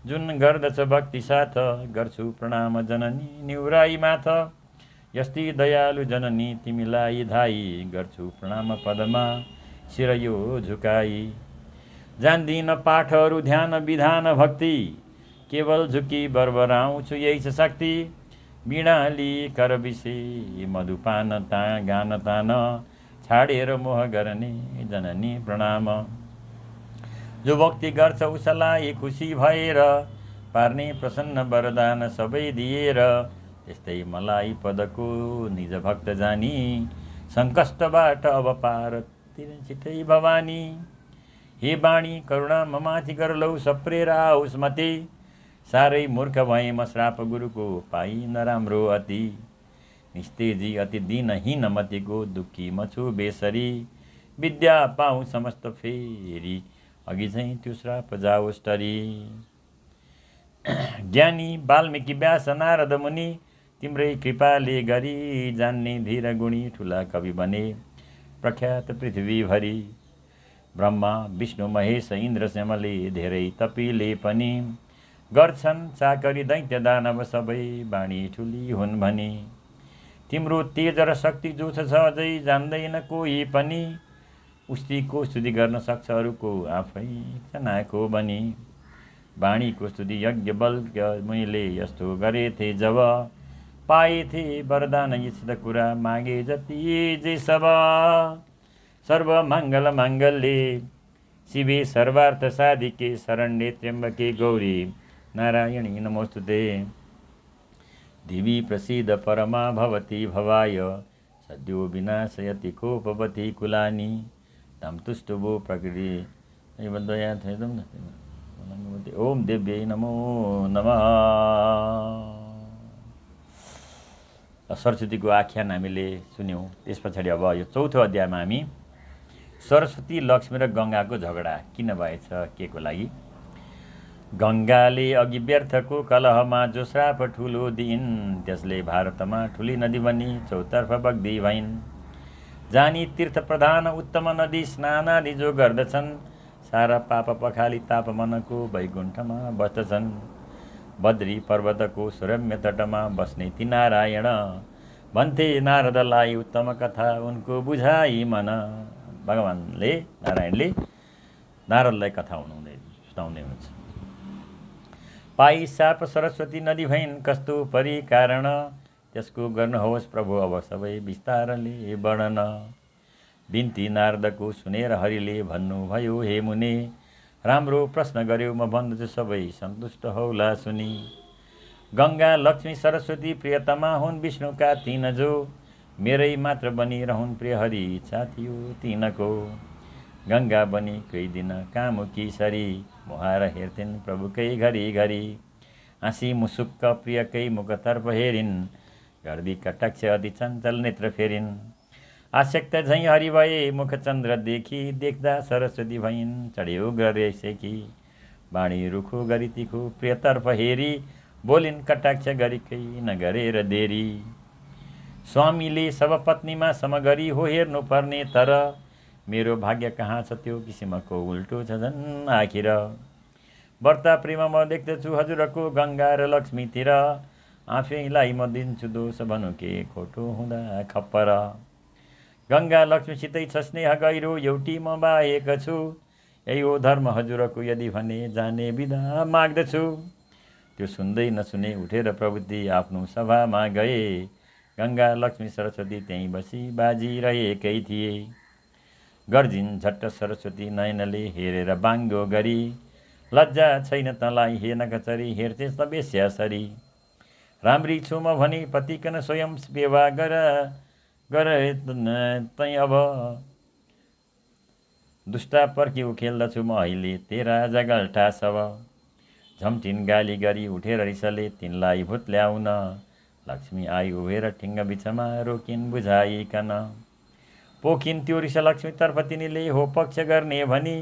जुन गर्दछ भक्ति साथ, गर्छु प्रणाम जननी निउराई माथ। यस्ती दयालु जननी तिमीलाई धाई, गर्छु प्रणाम पदमा शिर यो झुकाई। जान्दिन पाठहरू ध्यान विधान भक्ति, केवल झुकी बरबराउँछु यही छ शक्ति। वीणाली कर विषे मधुपान गान तान, छाडेर मोह गर्ने जननी प्रणाम। जो भक्ति गर्छ उसलाई खुसी भएर, पार्ने प्रसन्न वरदान सबै दिएर। त्यस्तै मलाई पदको निज भक्त जानी, सङ्कष्टबाट अब पार छिटै भवानी। हे वाणी करुणा ममाथि गर्लौ सप्रेर आओस् मते, साह्रै मूर्ख भएँ म श्राप गुरुको पाइ नराम्रो अति। निस्तेजी अति दिनहीन मतिको दुःखी म छु बेसरी, विद्या पाऊँ समस्त फेरि अघि चाहिँ त्यो श्राप जाओस् टरी। ज्ञानी वाल्मीकि व्यास नारद मुनि, तिम्रै कृपाले गरी जान्ने धीर गुणी ठुला कवि बने प्रख्यात पृथ्वीभरि। ब्रह्मा विष्णु महेश इन्द्र श्यामले धेरै तपिले पनि, गर्छन् चाकरी दैत्य दानव सबै वाणी ठुली हुन् भनी। तिम्रो तेज र शक्ति जो छ अझै जान्दैन कोही पनि, उस्तीको स्तुति गर्न सक्छ अरूको आफै चनाको बनी। वाणीको स्तुति यज्ञ बल मैले यस्तो गरेथे जब, पाएथे वरदान इच्छित कुरा मागे जति जे सब। सर्व मङ्गल माङ्गल्ये शिवे सर्वार्थ साधिके, शरण्ये त्र्यम्बके गौरी नारायणी नमोस्तुते। दिवि प्रसीद परमा भवती भवाय, सद्यो विनाशयति कोपवती कुलानि। तम तुष्टुभो प्रकृति दया ओम देव्यै नमो नमः। सरस्वतीको आख्यान हामीले सुन्यौँ। त्यस पछाडि अब यो चौथो अध्यायमा हामी सरस्वती लक्ष्मी र गङ्गाको झगडा किन भएछ के को लागि। गङ्गाले अघि व्यर्थको कलहमा जो श्राप ठुलो दिइन्, त्यसले भारतमा ठुली नदी बनी चौतर्फ बग्दी भइन्। जानी तीर्थ प्रधान उत्तम नदी स्नानादि जो गर्दछन्, सारा पाप पखाली ताप मनको वैकुण्ठमा बस्दछन्। बद्री पर्वतको सुरम्य तटमा बस्ने ती नारायण, भन्थे नारदलाई उत्तम कथा उनको बुझाइ मन। भगवानले नारायणले नारदलाई कथा सुनाउँदै हुन्छ। पाई साप सरस्वती नदी भइन् कस्तो परि कारण, त्यसको गर्नुहोस् प्रभु अब सबै विस्तारले वर्णन। बिन्ती नारदको सुनेर हरिले भन्नुभयो हे मुने, राम्रो प्रश्न गर्यो म भन्दछु सबै सन्तुष्ट हौला सुनि। गङ्गा लक्ष्मी सरस्वती प्रियतमा हुन् विष्णुका तीन जो, मेरै मात्र बनिरहुन् प्रिय हरि इच्छा थियो तिनको। गङ्गा बनी कोही दिन कामुकी सरी, मुहार हेर्थिन् प्रभुकै घरि घरि। हाँसी मुसुक्क प्रियकै मुखतर्फ हेरिन्, गर्दी कटाक्ष अति चञ्चल नेत्र फेरिन्। आसक्त झैँ हरि भए मुख चन्द्र देखी, देख्दा सरस्वती भइन् चढ्यो उग्र सेकी। वाणी रुखो गरी तिखो प्रियतर्फ हेरी, बोलिन् कटाक्ष गरिकै नगरेर देरी। स्वामीले सब पत्नीमा सम गरी हो हेर्नु पर्ने, तर मेरो भाग्य कहाँ छ त्यो किसिमको उल्टो छ झन् आखिर। व्रता प्रेम म देख्दछु हजुरको गङ्गा र लक्ष्मीतिर, आफैलाई म दिन्छु दोष भनु के खोटो हुँदा खप्पर। गङ्गा लक्ष्मीसितै छ स्नेह गहिरो एउटी म बाहेक छु, यही हो धर्म हजुरको यदि भने जाने बिदा माग्दछु। त्यो सुन्दै नसुने उठेर प्रभुति आफ्नो सभामा गए, गङ्गा लक्ष्मी सरस्वती त्यहीँ बसी बाजिरहेकै थिए। गर्जिन् झट्ट सरस्वती नयनले हेरेर बाङ्गो गरी, लज्जा छैन तँलाई हे नकचरी हेर्छेस् त बेस्यासरी। राम्री छु म भनी पतिकन स्वयं सेवा गर तै अब दुष्टा पर्क्यौ खेल्दछु म अहिले तेरा जगल्ठा सब। झम्टिन गाली गरी उठेर रिसले तिनलाई भूत ल्याउन। लक्ष्मी आई उभेर ठिङ्ग बिचमा रोकिन् बुझाइकन। पोखिन् त्यो रिस लक्ष्मीतर्फ तिनीले हो पक्ष गर्ने भनी।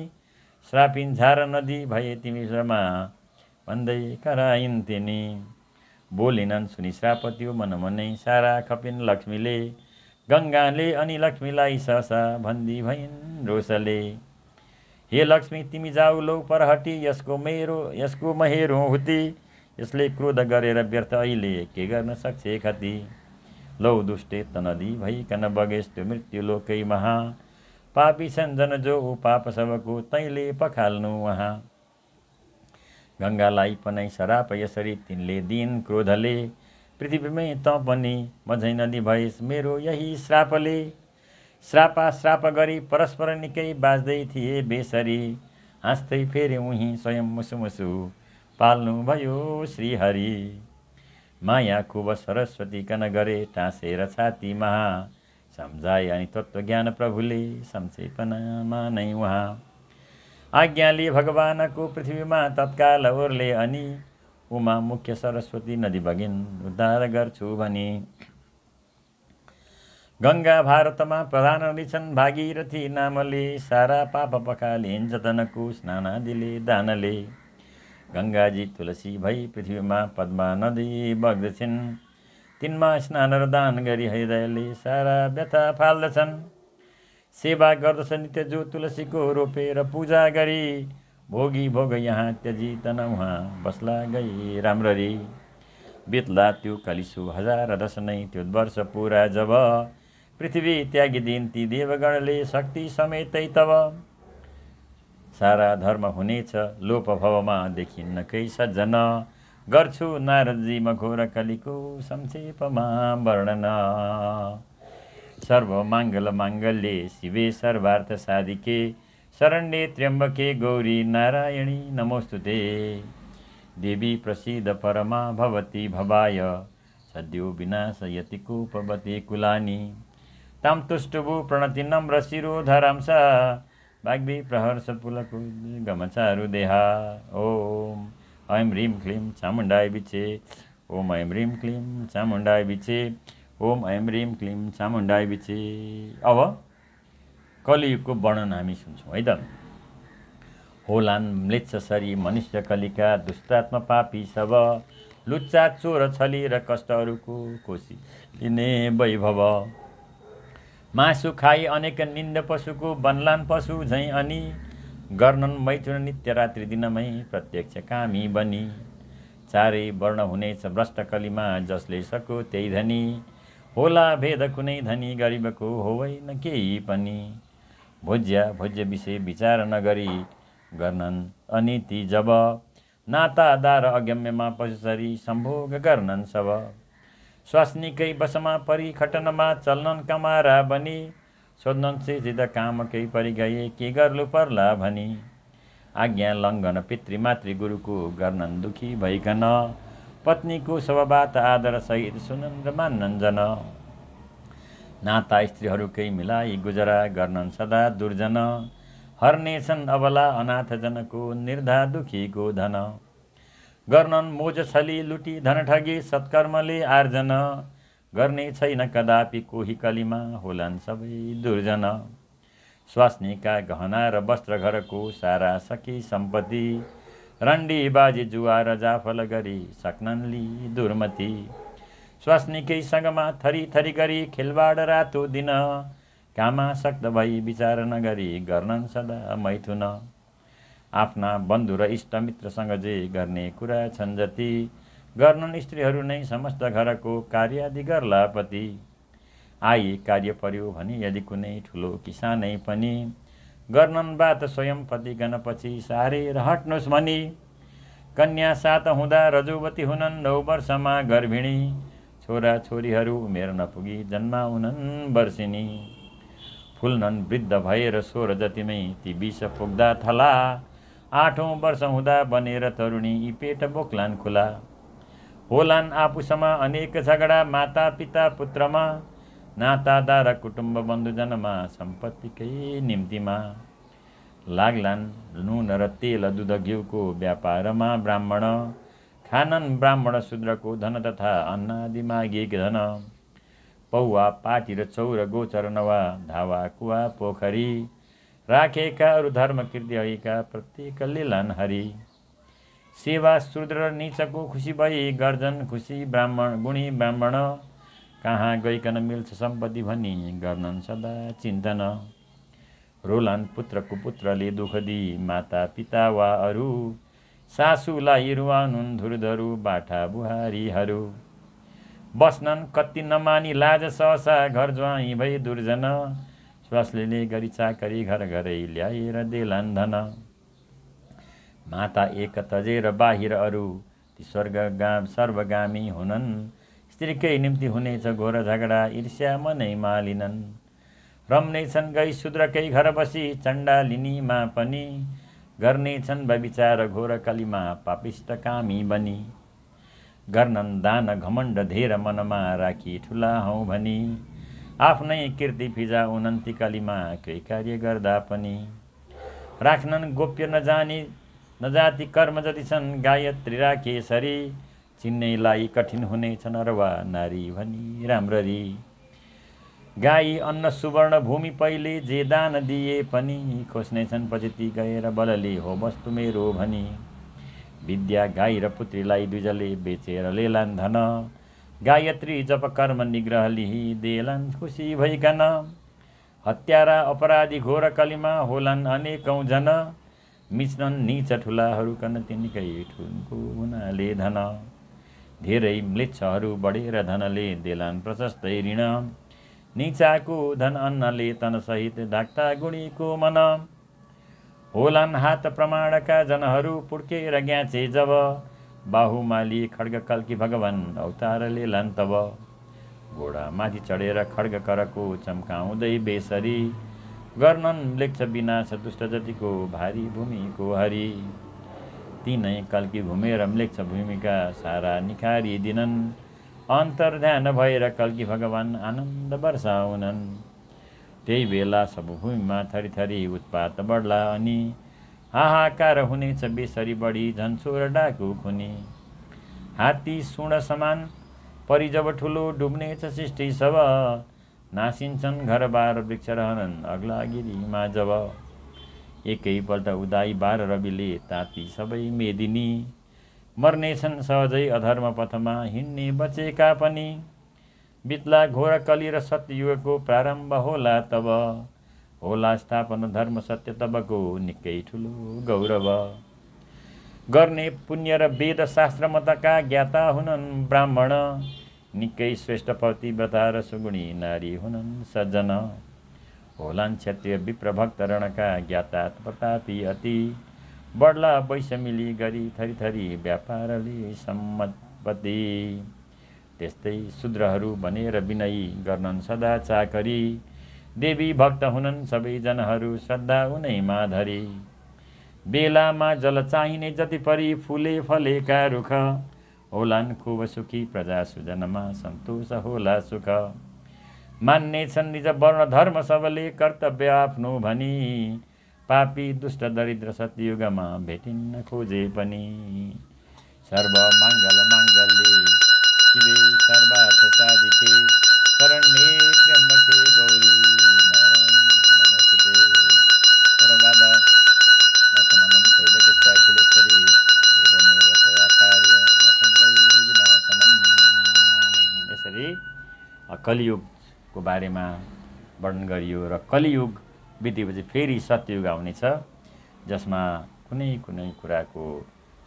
श्रापिन झार नदी भए तिमी शर्मा भन्दै कराइन् तिनी। बोलिनन् सुनि श्राप त्यो मनमनै सारा खपिन् लक्ष्मीले। गङ्गाले अनि लक्ष्मीलाई सहसा भन्दी भइन् रोषले। हे लक्ष्मी तिमी जाऊ लौ परहटी यसको म हेरौँ हुती। यसले क्रोध गरेर व्यर्थ अहिले के गर्न सक्छ खती। लौ दुष्टे त नदी भइकन बगेस् त्यो मृत्यु लोकै महा। पापी छन् जन जो पाप सबको तैँले पखाल्नु वहाँ। गङ्गालाई पनाई सराप यसरी तिनले दिइन् क्रोधले। पृथ्वीमै त पनि म झैँ नदी भइस् मेरो यही श्रापले। श्राप गरी परस्पर निकै बाँच्दै थिए बेसरी। हाँस्दै फेरि उही स्वयं मुसुमुसु पाल्नु भयो श्रीहरि। माया खुब सरस्वती कन गरे टाँसेर छाती महा। सम्झाए अनि तत्त्वज्ञान प्रभुले संक्षेपनामा नै उहाँ। आज्ञाले भगवानको पृथ्वीमा तत्काल ओर्ले अनि। उमा मुख्य सरस्वती नदी बगिन् उद्धार गर्छु भनी। गङ्गा भारतमा प्रधान नदी छन् भागीरथी नामले। सारा पाप पखालिन् जतनको स्नानादिले दानले। गङ्गाजी तुलसी भई पृथ्वीमा पद्मा नदी बग्दछन्। तिनमा स्नान र दान गरी हृदयले सारा व्यथा फाल्दछन्। सेवा गर्दछ नित्य जो तुलसीको रोपेर पूजा गरी। भोगी भोग यहाँ त्यजी तन उहाँ बस्ला गई राम्ररी। बित्ला त्यो कलिसु हजार दश नै त्यो वर्ष पुरा जब। पृथ्वी त्यागिदिन् ती देवगणले शक्ति समेतै तब। सारा धर्म हुनेछ लोप भवमा देखिन्न कै सज्जन। गर्छु नारदजी म घोर कलिको संक्षेपमा वर्णन। सर्वमङ्गल माङ्गल्ये शिवे सर्वार्थ साधिके। शरण्ये त्र्यम्बके गौरी नारायणी नमोस्तुते। देवी प्रसीद परमा भवती भवाय। सद्यो विनाशयति कुपवती कुलानि। तां तुष्टुभु प्रणति नम्र शिरोधरांसा। वाग्वी प्रहर्ष पुलकु गमचारु देहा। ओम ऐं ह्रीं क्लीं चामुण्डाय विचे। ओम ऐं ह्रीं क्लीं चामुण्डाय विचे। ओम ऐं ह्रीं क्लीं चामुण्डाय विचे। अब कलियुगको वर्णन हामी सुन्छौँ है त। होलान् म्लेच्छसरी मनुष्य कलिका दुष्टात्मा पापी सब। लुच्चा चोर छली र कष्टहरूको कोसी लिने वैभव। मासु खाई अनेक निन्द पशुको बनलान् पशु झैँ अनि। गर्नन् मैथुन नित्य रात्रि दिनमै प्रत्यक्ष कामी बनी। चारै वर्ण हुनेछ भ्रष्ट कलिमा जसले सको त्यही धनी। होला भेद कुनै धनी गरिबको होइन केही पनि। भोज्य विषय विचार नगरी गर्नन् अनीति जब। नातादार अगम्यमा पशुसरी सम्भोग गर्नन् सब। स्वास्नीकै बसमा परि खटनमा चल्नन् कमारा बनी। सोध्नन् सित कामकै परि गए के गर्नु पर्ला भनी। आज्ञा लङ्घन पितृमातृ गुरुको गर्नन् दुखी भइकन। पत्नीको स्वभावत आदर सहित सुनन् र मान्नन् जन। नाता स्त्रीहरूकै मिलाई गुजरा गर्नन् सदा दुर्जन। हर्नेछन् अबला अनाथ जनको निर्धा दुखीको धन। गर्नन् मोज छली लुटी धन ठगी सत्कर्मले आर्जन। गर्ने छैन कदापि कोही कलिमा होलान् सबै दुर्जन। स्वास्नीका गहना र वस्त्र घरको सारा सकी सम्पत्ति। रन्डी बाजी जुवा र जाफल गरी सक्नन् लि दुर्मति। स्वास्नीकै सँगमा थरी थरी गरी खेलबाड रातो दिन। कामासक्त भई विचार नगरी गर्नन् सदा मैथुन। आफ्ना बन्धु र इष्टमित्रसँग जे गर्ने कुरा छन् जति। गर्नन् स्त्रीहरू नै समस्त घरको कार्यादि गर्ला पति। आई कार्य पर्यो भने यदि कुनै ठुलो किसानै पनि। गर्नन् बात स्वयं पतिगण पछि सारेर हट्नुहोस् भनी। कन्या सात हुँदा रजुवती हुनन् 9 वर्षमा गर्भिणी। छोरा छोरीहरू उमेर नपुगी जन्माउनन् वर्षिनी। फुल्नन् वृद्ध भएर 16 जतिमै ती 20 पुग्दा थला। 8औं वर्ष हुँदा बनेर तरुणी यी पेट बोक्लान् खुला। होलान् आफूसमा अनेक झगडा माता पिता पुत्रमा। नातादार कुटुम्ब बन्धुजनमा सम्पत्तिकै निम्तिमा। लाग्लान् नुन र तेल दुध घिउको व्यापारमा ब्राह्मण खानन् ब्राह्मण शूद्रको धन तथा अन्नादि मागेक धन पौवा पाटी र चौर गोचर नवा धावा कुवा पोखरी राखेका अरू धर्म कृत्यका प्रत्येकले लान हरि सेवा शूद्र र नीचको खुसी भई गर्जन खुसी ब्राह्मण गुणी ब्राह्मण कहाँ गइकन मिल्छ सम्पत्ति भनी गर्नन् सदा चिन्तन रोलान् पुत्रको पुत्रले दुःख दिई माता पिता वा अरू सासूलाई रुवानुन् धुरधरु बाठा बुहारीहरू बस्नन् कति नमानी लाज सहसा घर ज्वाइँ भई दुर्जन स्वास्लीले गरी चाकरी घर घरै ल्याएर देलान् धन माता एक तजेर बाहिर अरू ती सर्वगामी हुनन् स्त्रीकै निम्ति हुनेछ घोर झगडा ईर्ष्या मनै मालिनन् रम्नेछन् गई शूद्रकै घर बसी चण्डालिनीमा पनि गर्नेछन् व्यभिचार घोर कलीमा पापिष्ट कामी बनी गर्नन् दान घमण्ड धेर मनमा राखी ठुला हौ भनी आफ्नै कीर्ति फिजा उनन्ती कलीमा केही कार्य गर्दा पनि राख्नन् गोप्य नजाति कर्म जति छन् गायत्री राखे सरी चिन्नैलाई कठिन हुनेछन् अरवा नारी भनी राम्ररी गाई अन्न सुवर्ण भूमि पहिले जे दान दिए पनि खोज्नेछन् पछि ती गएर बलले हो वस्तु मेरो भनी विद्या गाई र पुत्रीलाई दुजले बेचेर लेलान् धन गायत्री जप कर्म निग्रह लिही देलान् खुसी भइकन हत्यारा अपराधी घोर कलीमा होलान् अनेकौं जन मिच्नन् नीच ठुलाहरू कन तिनकै ठुनको हुनाले धन धेरै म्लेच्छहरू बढेर धनले देलान् प्रशस्तै ऋण नीचाको धन अन्नले तनसहित धाक्ता गुणीको मन होलान् हात प्रमाणका जनहरू पुड्केर ग्याचे जब बाहुमाली खड्ग कल्की भगवान अवतारले लान् तब घोडा माथि चढेर खड्ग करको चम्काउँदै बेसरी गर्नन् लेख्छ विनाश दुष्ट जतिको भारी भूमिको हरि तिनै कल्की घुमेर लेख्छ भूमिका सारा निखारी दिनन् अन्तर्ध्यान भएर कल्की भगवान आनन्द वर्षाउनन् त्यही बेला सब भूमिमा थरीथरी उत्पात बढ्ला अनि हाहाकार हुनेछ बेसरी बढी झन्चोर डाकु खुनी हात्ती सुण समान परि जब ठुलो डुब्नेछ सृष्टि सब नासिन्छन् घरबार वृक्ष रहनन् अग्लागिरीमा जब एकैपल्ट उदाई 12 रविले ताती सबै मेदिनी मर्नेछन् सहजै अधर्म पथमा हिँड्ने बचेका पनि बित्ला घोर कली र सत्ययुगको प्रारम्भ होला तब होला स्थापना धर्म सत्य तबको निकै ठुलो गौरव गर्ने पुण्य र वेद शास्त्र मतका ज्ञाता हुनन् ब्राह्मण निकै श्रेष्ठ पतिव्रता र सुगुणी नारी हुनन् सज्जन होलान् क्षत्रिय विप्र भक्त रणका ज्ञाता प्रतापी अति बढ्ला वैषमिली गरी थरीथरी व्यापारले सम्मतपति त्यस्तै शूद्रहरू बनेर विनयी गर्नन् सदा चाकरी देवी भक्त हुनन् सबै जनहरू श्रद्धा उनैमा धरी बेलामा जल चाहिने जति परि फुले फलेका रुख होलान् खुब सुखी प्रजा सुजनमा सन्तोष होला सुख मान्नेछन् निज वर्ण धर्म सबले कर्तव्य आफ्नो भनी पापी दुष्ट दरिद्र सत्ययुगमा भेटिन्न खोजे पनि सर्व माङ्गल माङ्गल्ये शिवे सर्वार्थ साधिके शरण्ये त्र्यम्बके गौरी नारायण नमोस्तुते सर्वदा नशमनं त्रैलोक्यस्याखिलेश्वरी एवमेव त्वया कार्य नसद्वैरि विनाशनम्। यसरी कलियुगको बारेमा वर्णन गरियो र कलियुग बितेपछि फेरि सत्ययुग आउनेछ जसमा कुनै कुनै कुराको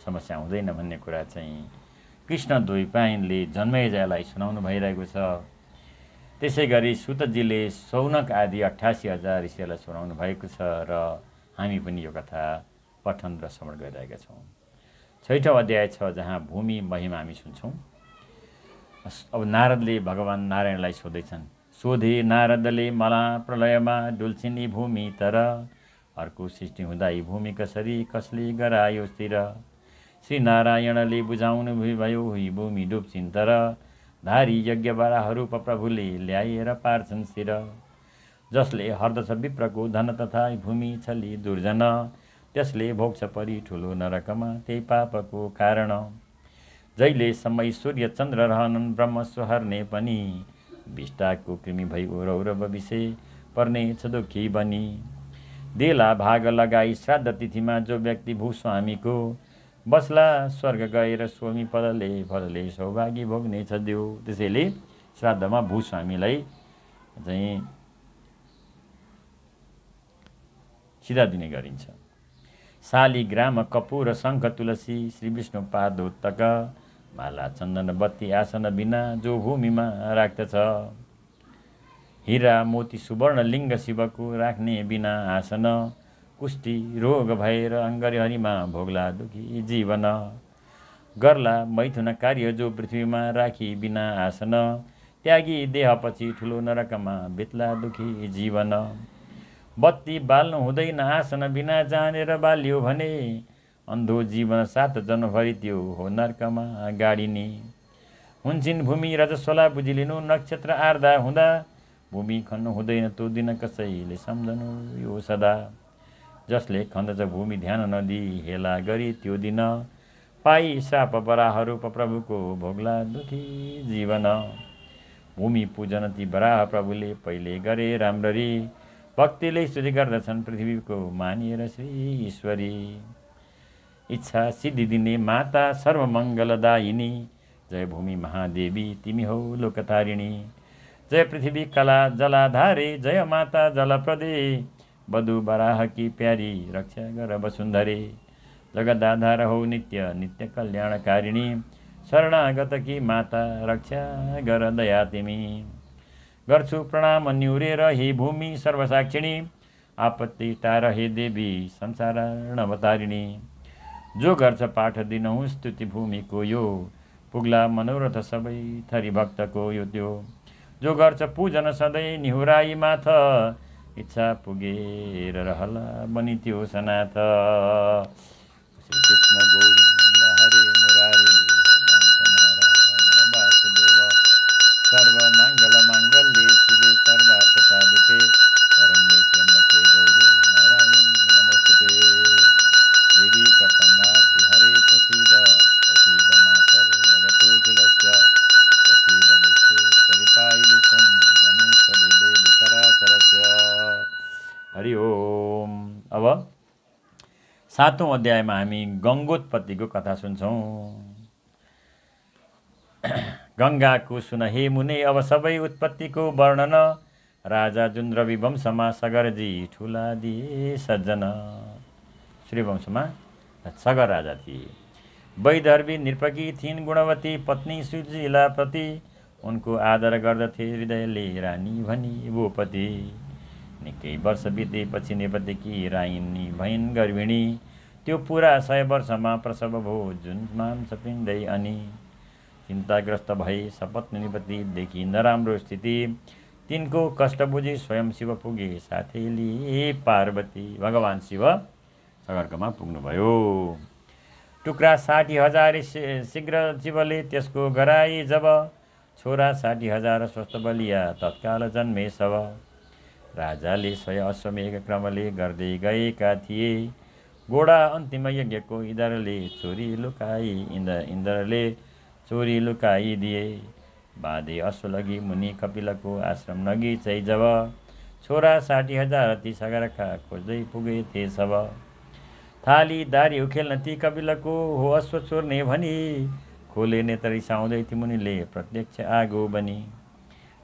समस्या हुँदैन भन्ने कुरा चाहिँ कृष्ण द्वैपायनले जन्मेजयलाई सुनाउनु भइरहेको छ। त्यसै गरी सुतजीले शौनक आदि 88,000 ऋषिहरूलाई सुनाउनु भएको छ र हामी पनि यो कथा पठन र श्रवण गरिरहेका छौँ। 6औं अध्याय छ जहाँ भूमि महिमा हामी सुन्छौँ। अब नारदले भगवान नारायणलाई सोध्दैछन्। सोधे नारदले मला प्रलयमा डुल्छिनी भूमि तर अर्को सृष्टि हुँदा यी भूमि कसरी कसले गरायो स्थिर। श्री नारायणले बुझाउनु भयो यी भूमि डुब्छिन् तर धारी यज्ञ बराहरू प्रभुले ल्याएर पार्छन् स्थिर। जसले हर्दछ विप्रको धन तथा भूमि छली दुर्जन, त्यसले भोग्छ परि ठुलो नरकमा त्यही पापको कारण। जहिले समय सूर्य चन्द्र रहनन् ब्रह्म सुहार्ने पनि, विष्टाको कृमि भई रौरव विषे पर्ने छ दुखी बनी। देला भाग लगाई श्राद्ध तिथिमा जो व्यक्ति भूस्वामीको, बस्ला स्वर्ग गएर स्वामी फलले सौभागी भोग्नेछ देऊ। त्यसैले श्राद्धमा भूस्वामीलाई चाहिँ सिधा दिने गरिन्छ। शालिग्राम कपूर शङ्ख तुलसी श्री विष्णु पादोत्तक, माला चन्दन बत्ती आसन बिना जो भूमिमा राख्दछ। हीरा मोती सुवर्ण लिङ्ग शिवको राख्ने बिना आसन, कुष्ठी रोग भएर अङ्गहरीमा भोग्ला दुखी जीवन। गर्ला मैथुन कार्य जो पृथ्वीमा राखी बिना आसन, त्यागी देहपछि ठुलो नरकमा बित्ला दुखी जीवन। बत्ती बाल्नु हुँदैन आसन बिना जानेर बाल्यो भने, अन्धो जीवन 7 जन्मभरि त्यो हो नर्कमा गाडिने। हुन्छन् भूमि रजस्वला बुझिलिनु, नक्षत्र आर्दा हुँदा भूमि खन्नु हुँदैन त्यो दिन कसैले सम्झनु यो सदा। जसले खन्दछ भूमि ध्यान नदिई हेला गरी त्यो दिन, पाई श्राप बराह रूप प्रभुको भोग्ला दुखी जीवन। भूमि पूजन ती बराह प्रभुले पहिले गरे राम्ररी, भक्तिले स्तुति गर्दछन् पृथ्वीको मानिएर श्री ईश्वरी। इच्छा सिद्धि दिने माता सर्वमङ्गलदायिनी, जय भूमि महादेवी तिमी हौ लोकतारिणी। जय पृथ्वी कला जलाधारे, जय माता जलप्रदे, बधु बराह की प्यारी रक्षा गर वसुन्धरे। जगदाधार हौ नित्य नित्य कल्याणकारिणी, शरणागत की माता रक्षा गर दया तिमी। गर्छु प्रणाम न्युरेर हे भूमि सर्वसाक्षिणी, आपत्ति टार हे देवी संसार नवतारिणी। जो गर्छ पाठ दिनहुँ स्तुति भूमिको यो, पुग्ला मनोरथ सबै थरी भक्तको यो त्यो। जो गर्छ पूजन सधैँ निहुराई माथ, इच्छा पुगेर रहला बनि त्यो सनाथ। श्री कृष्ण गोविन्द हरे मुरारी, नारायण वासुदेव, सर्व मङ्गल माङ्गल्ये शिवे सर्वार्थ साधिके, शरण्ये त्र्यम्बके गौरी नारायणी नमोस्तुते। देवी प्रपन्नार्ति हरे प्रसीद, प्रसीद मातर जगतोऽखिलस्य, प्रसीद विश्वेश्वरि पाहि विश्वं, रमेश्वरि देवी चराचरस्य। हरि ओम। अब 7औं अध्यायमा हामी गङ्गोत्पत्तिको कथा सुन्छौँ। गङ्गाको सुन हे मुने अब सबै उत्पत्तिको वर्णन, राजा जुन रविवंशमा सगरजी ठुला दिए सज्जन। सूर्यवंशमा सगर राजा थिए। वैदर्भी नृपकी थिइन् गुणवती पत्नी सुशीलाप्रति, उनको आदर गर्दथे हृदयले रानी भनी भूपति। निकै वर्ष बितेपछि नेपथ्यकी राइनी भइन् गर्भिणी, त्यो पुरा 100 वर्षमा प्रसव भो जुन मांसपिण्डै अनि। चिन्ताग्रस्त भई सपत्नी निपति देखि नराम्रो स्थिति, तिनको कष्ट बुझी स्वयं शिव पुगे साथै लिए पार्वती। भगवान शिव सगरकोमा पुग्नुभयो। टुक्रा 60,000 शीघ्र शिवले त्यसको गराई जब, छोरा 60,000 स्वस्थ बलिया तत्काल जन्मे सब। राजाले 100 अश्वमेघ क्रमले गर्दै गएका थिए, गोडा अन्तिम यज्ञको इन्द्रले चोरी लुकाई इन्द्रले चोरी लुकाइदिए। बाँधे अश्व लगी मुनि कपिलको आश्रम नगी चाहिँ जब, छोरा 60,000 ती सगरका खोज्दै पुगे थिए सब। थाली दारी उखेल्न ती कपिलको हो अश्व चोर्ने भनी, खोले नेत्र रिसाउँदै ती मुनिले प्रत्यक्ष आगो बनी।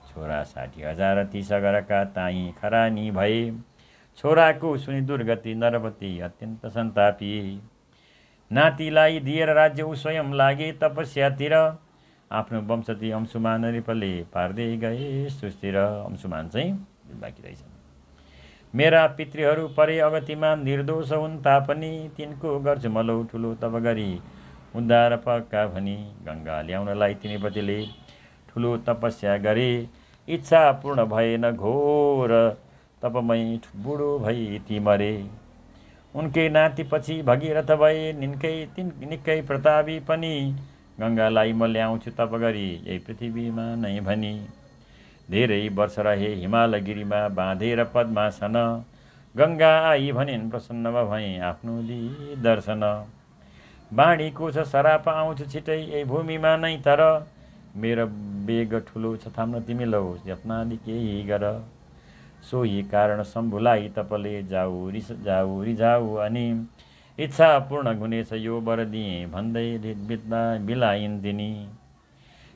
छोरा 60,000 ती सगरका ताई खरानी भए, छोराको सुनि दुर्गति नरपति अत्यन्त सन्तापी। नातिलाई दिएर राज्य ऊ स्वयं लागे तपस्यातिर, आफ्नो वंशती अंशुमान नृपले पार्दै गए सुस्तिर। अंशुमान चाहिँ बाँकी रहेछ। मेरा पितृहरू परे अगतिमा निर्दोष हुन् तापनि, तिनको गर्छु मलौ ठुलो तप गरी उद्धार पक्का भनी। गङ्गा ल्याउनलाई तिनीपतिले ठुलो तपस्या गरे, इच्छा पूर्ण भएन घोर तपमै बुढो भई ती मरे। उनकै नातिपछि भगीरथ भए निकै प्रतापी पनि, गङ्गालाई म ल्याउँछु तप गरी यही पृथ्वीमा नै भनी। धेरै वर्ष रहे हिमालगिरीमा बाँधेर पद्मासन। गङ्गा आई भनिन् प्रसन्न भएँ आफ्नो दर्शन। बाँडीको छ सराप आउँछु छिटै यही भूमिमा नै, तर मेरो वेग ठुलो छ थाम्न तिमी लौ यत्नादि केही गर। सोही कारण शम्भुलाई तपले जाऊ रिझाऊ अनि इच्छा पूर्ण हुनेछ यो वर दिएँ भन्दै बिलाइन् तिनी।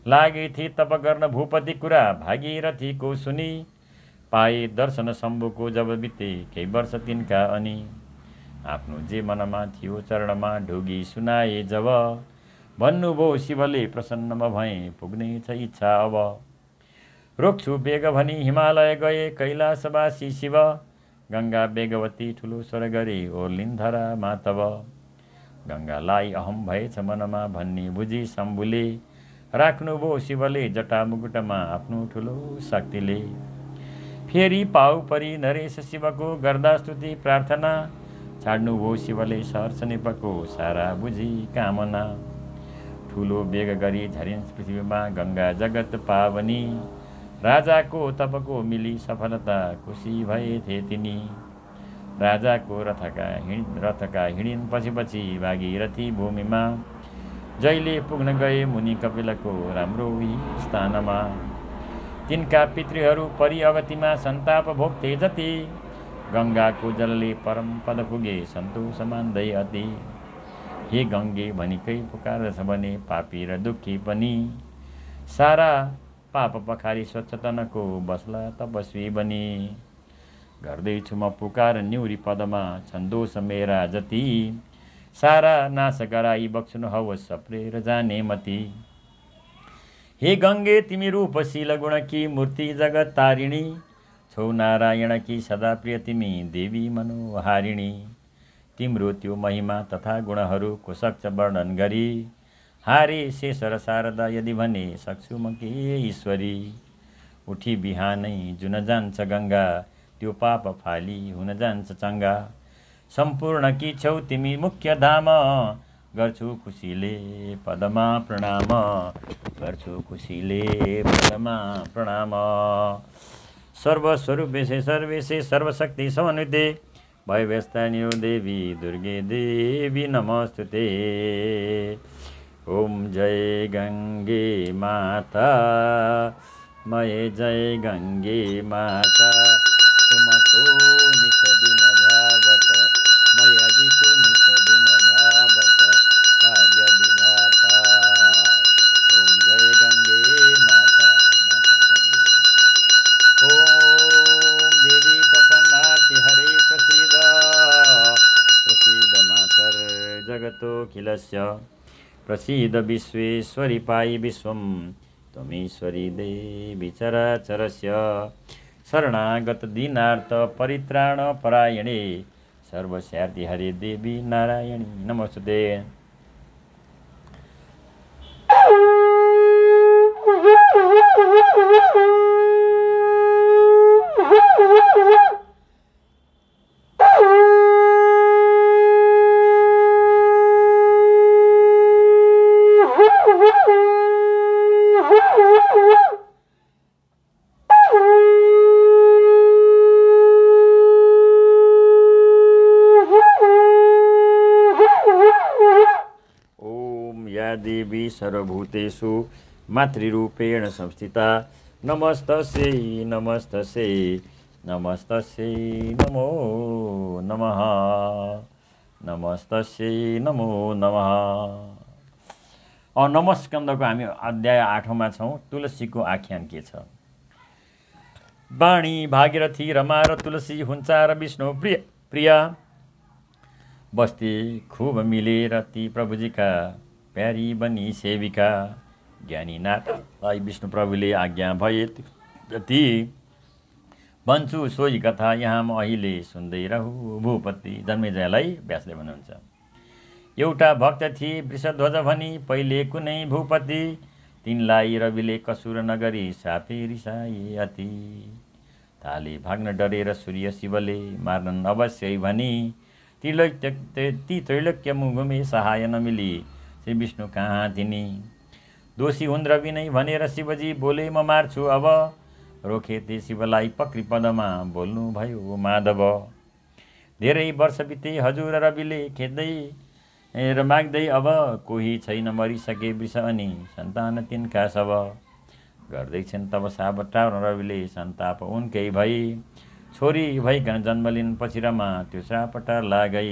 लागे थिए तप गर्न भूपति कुरा भागीरथीको सुनि। पाए दर्शन शम्भुको जब बिते केही वर्ष तिनका अनि। आफ्नो जे मनमा थियो चरणमा ढोगी सुनाए जब। भन्नुभयो शिवले प्रसन्न भएँ पुग्ने छ इच्छा अब। रोक्छु बेग भनी हिमालय गए कैलाशवासी शिव। गङ्गा बेगवती ठुलो स्वर गरे ओर्लिन् धरामा तब। गङ्गालाई अहम भएछ मनमा भन्ने बुझी शम्भुले। राख्नुभयो शिवले जटा मुकुटमा आफ्नो ठुलो शक्तिले। फेरि पाउ परी नरेश शिवको गर्दा स्तुति प्रार्थना। छाड्नुभयो शिवले सहर्ष निपको सारा बुझी कामना। ठुलो बेग गरी झरिन् पृथ्वीमा गङ्गा जगत पावनी। राजाको तपको मिली सफलता खुसी भएथे तिनी। राजाको रथका हिँडिन् पछि भागीरथी भूमिमा। जहिले पुग्न गए मुनि कपिलको राम्रो स्थानमा। तिनका पितृहरू परि अगतिमा सन्ताप भोग्थे जति। गङ्गाको जलले परम पद पुगे सन्तोष मान्दै अति। हे गङ्गे भनिकै पुकार्दछ भने पापी र दुःखी पनि। सारा पाप पखारी स्वच्छ तनको बस्ला तपस्वी बनी। गर्दैछु म पुकार न्युरी पदमा छन् दोष मेरा जति। सारा नाश गराई बक्सुन हवस् सप्रेर जाने मती। हे गङ्गे तिमी रूपशील गुणकी मूर्ति जगत तारिणी। छौ नारायण की सदा प्रिय तिमी देवी मनोहारिणी। तिम्रो त्यो महिमा तथा गुणहरूको सक्छ वर्णन गरी। हारे शेष र शारदा यदि भने सक्छु म के ईश्वरी। उठी बिहानै जुन जान्छ गङ्गा त्यो पाप फाली हुन जान्छ चङ्गा। सम्पूर्ण कि छौ तिमी मुख्य धाम गर्छु खुसीले पदमा प्रणाम। गर्छु खुसीले पदमा प्रणाम। सर्वस्वरूपेशे सर्वेशे सर्वशक्ति समन्विते भयव्यस्तान्यो देवी दुर्गे देवी नमस्तुते। ओम जय गङ्गे माता मय जय गङ्गे माता। तुमको निस दिन ध्यावत मयाजीको निस दिन ध्यावत भाग्य विधाता। ओम जय गङ्गे माता ओम देवी प्रपन्नार्ति हरे प्रसीद। प्रसीद मातर जगतोऽखिलस्य। प्रसीद विश्वेश्वरी पायि विश्वं त्वमीश्वरी देवी चराचरस्य। शरणागत दीनार्थ परित्राण परायणे सर्वस्यार्ति हरे देवी नारायणी नमोस्तुते। देवी सर्वभूतेषु मातृरूपेण संस्थिता। नमस्तस्यै नमस्तस्यै नमस्तस्यै नमो नमः। नमस्तस्यै नमो नमः। नमस्कन्दको हामी अध्याय 8मा छौँ। तुलसीको आख्यान के छ। वाणी भागीरथी रमा र तुलसी हुन्छा र विष्णु प्रिया। बस्ती खुब मिलेर ती प्रभुजीका प्यारी बनी सेविका। ज्ञानी नाथलाई विष्णु प्रभुले आज्ञा भए ती भन्छु सोही कथा यहाँ म अहिले सुन्दै रहु भूपति। जन्मेजयलाई व्यासले भन्नुहुन्छ। एउटा भक्त थिए वृषध्वज भनी पहिले कुनै भूपति। तिनलाई रविले कसुर नगरी सापे रिसाए अति। थाले भाग्न डरेर सूर्य शिवले मार्नन् अवश्यै भनी। ती त्रैलोक्य घुमे सहाय नमिली श्री विष्णु कहाँ तिनी। दोषी हुन् रवि नै भनेर शिवजी बोले म मार्छु अब। रोके ते शिवलाई पक्री पदमा बोल्नु भयो माधव। धेरै वर्ष बिते हजुर रविले खेद्दै र माग्दै अब कोही छैन मरिसके वृष अनि सन्तान तिनका सब। गर्दैछन् तब साबटा रविले सन्ताप उनकै भई छोरी भइकन जन्म लिन पछि रमा त्यो श्रापटा लागै।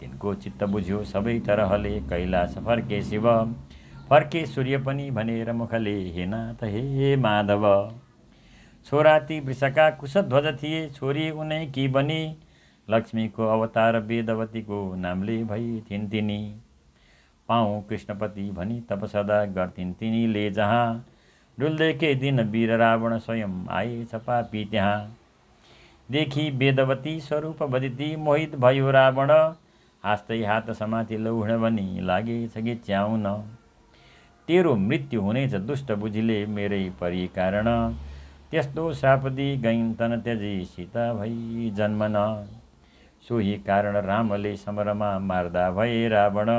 तिनको चित्त बुझ्यो सबै तरहले कैलाश फर्के शिव फर्के सूर्य पनि भनेर मुखले हे नाथ हे माधव। छोरा ती वृषका कुशध्वज थिए छोरी उनै कि बनी लक्ष्मीको अवतार वेदवतीको नामले भई थिइन् तिनी। पाऊँ कृष्णपति भनी तप सदा गर्थिन् तिनीले जहाँ डुल्दैकै दिन वीर रावण स्वयं आएछ पापी त्यहाँ। देखि वेदवती स्वरूप बदिती मोहित भयो रावण हाँस्दै हात समाति लौड भनी लागेछ गिच्याउन। तेरो मृत्यु हुनेछ दुष्ट बुझिले मेरै परि कारण त्यस्तो श्राप दिई गइन् तन त्यजी सीता भई जन्मन। सोही कारण रामले समरमा मार्दा भए रावण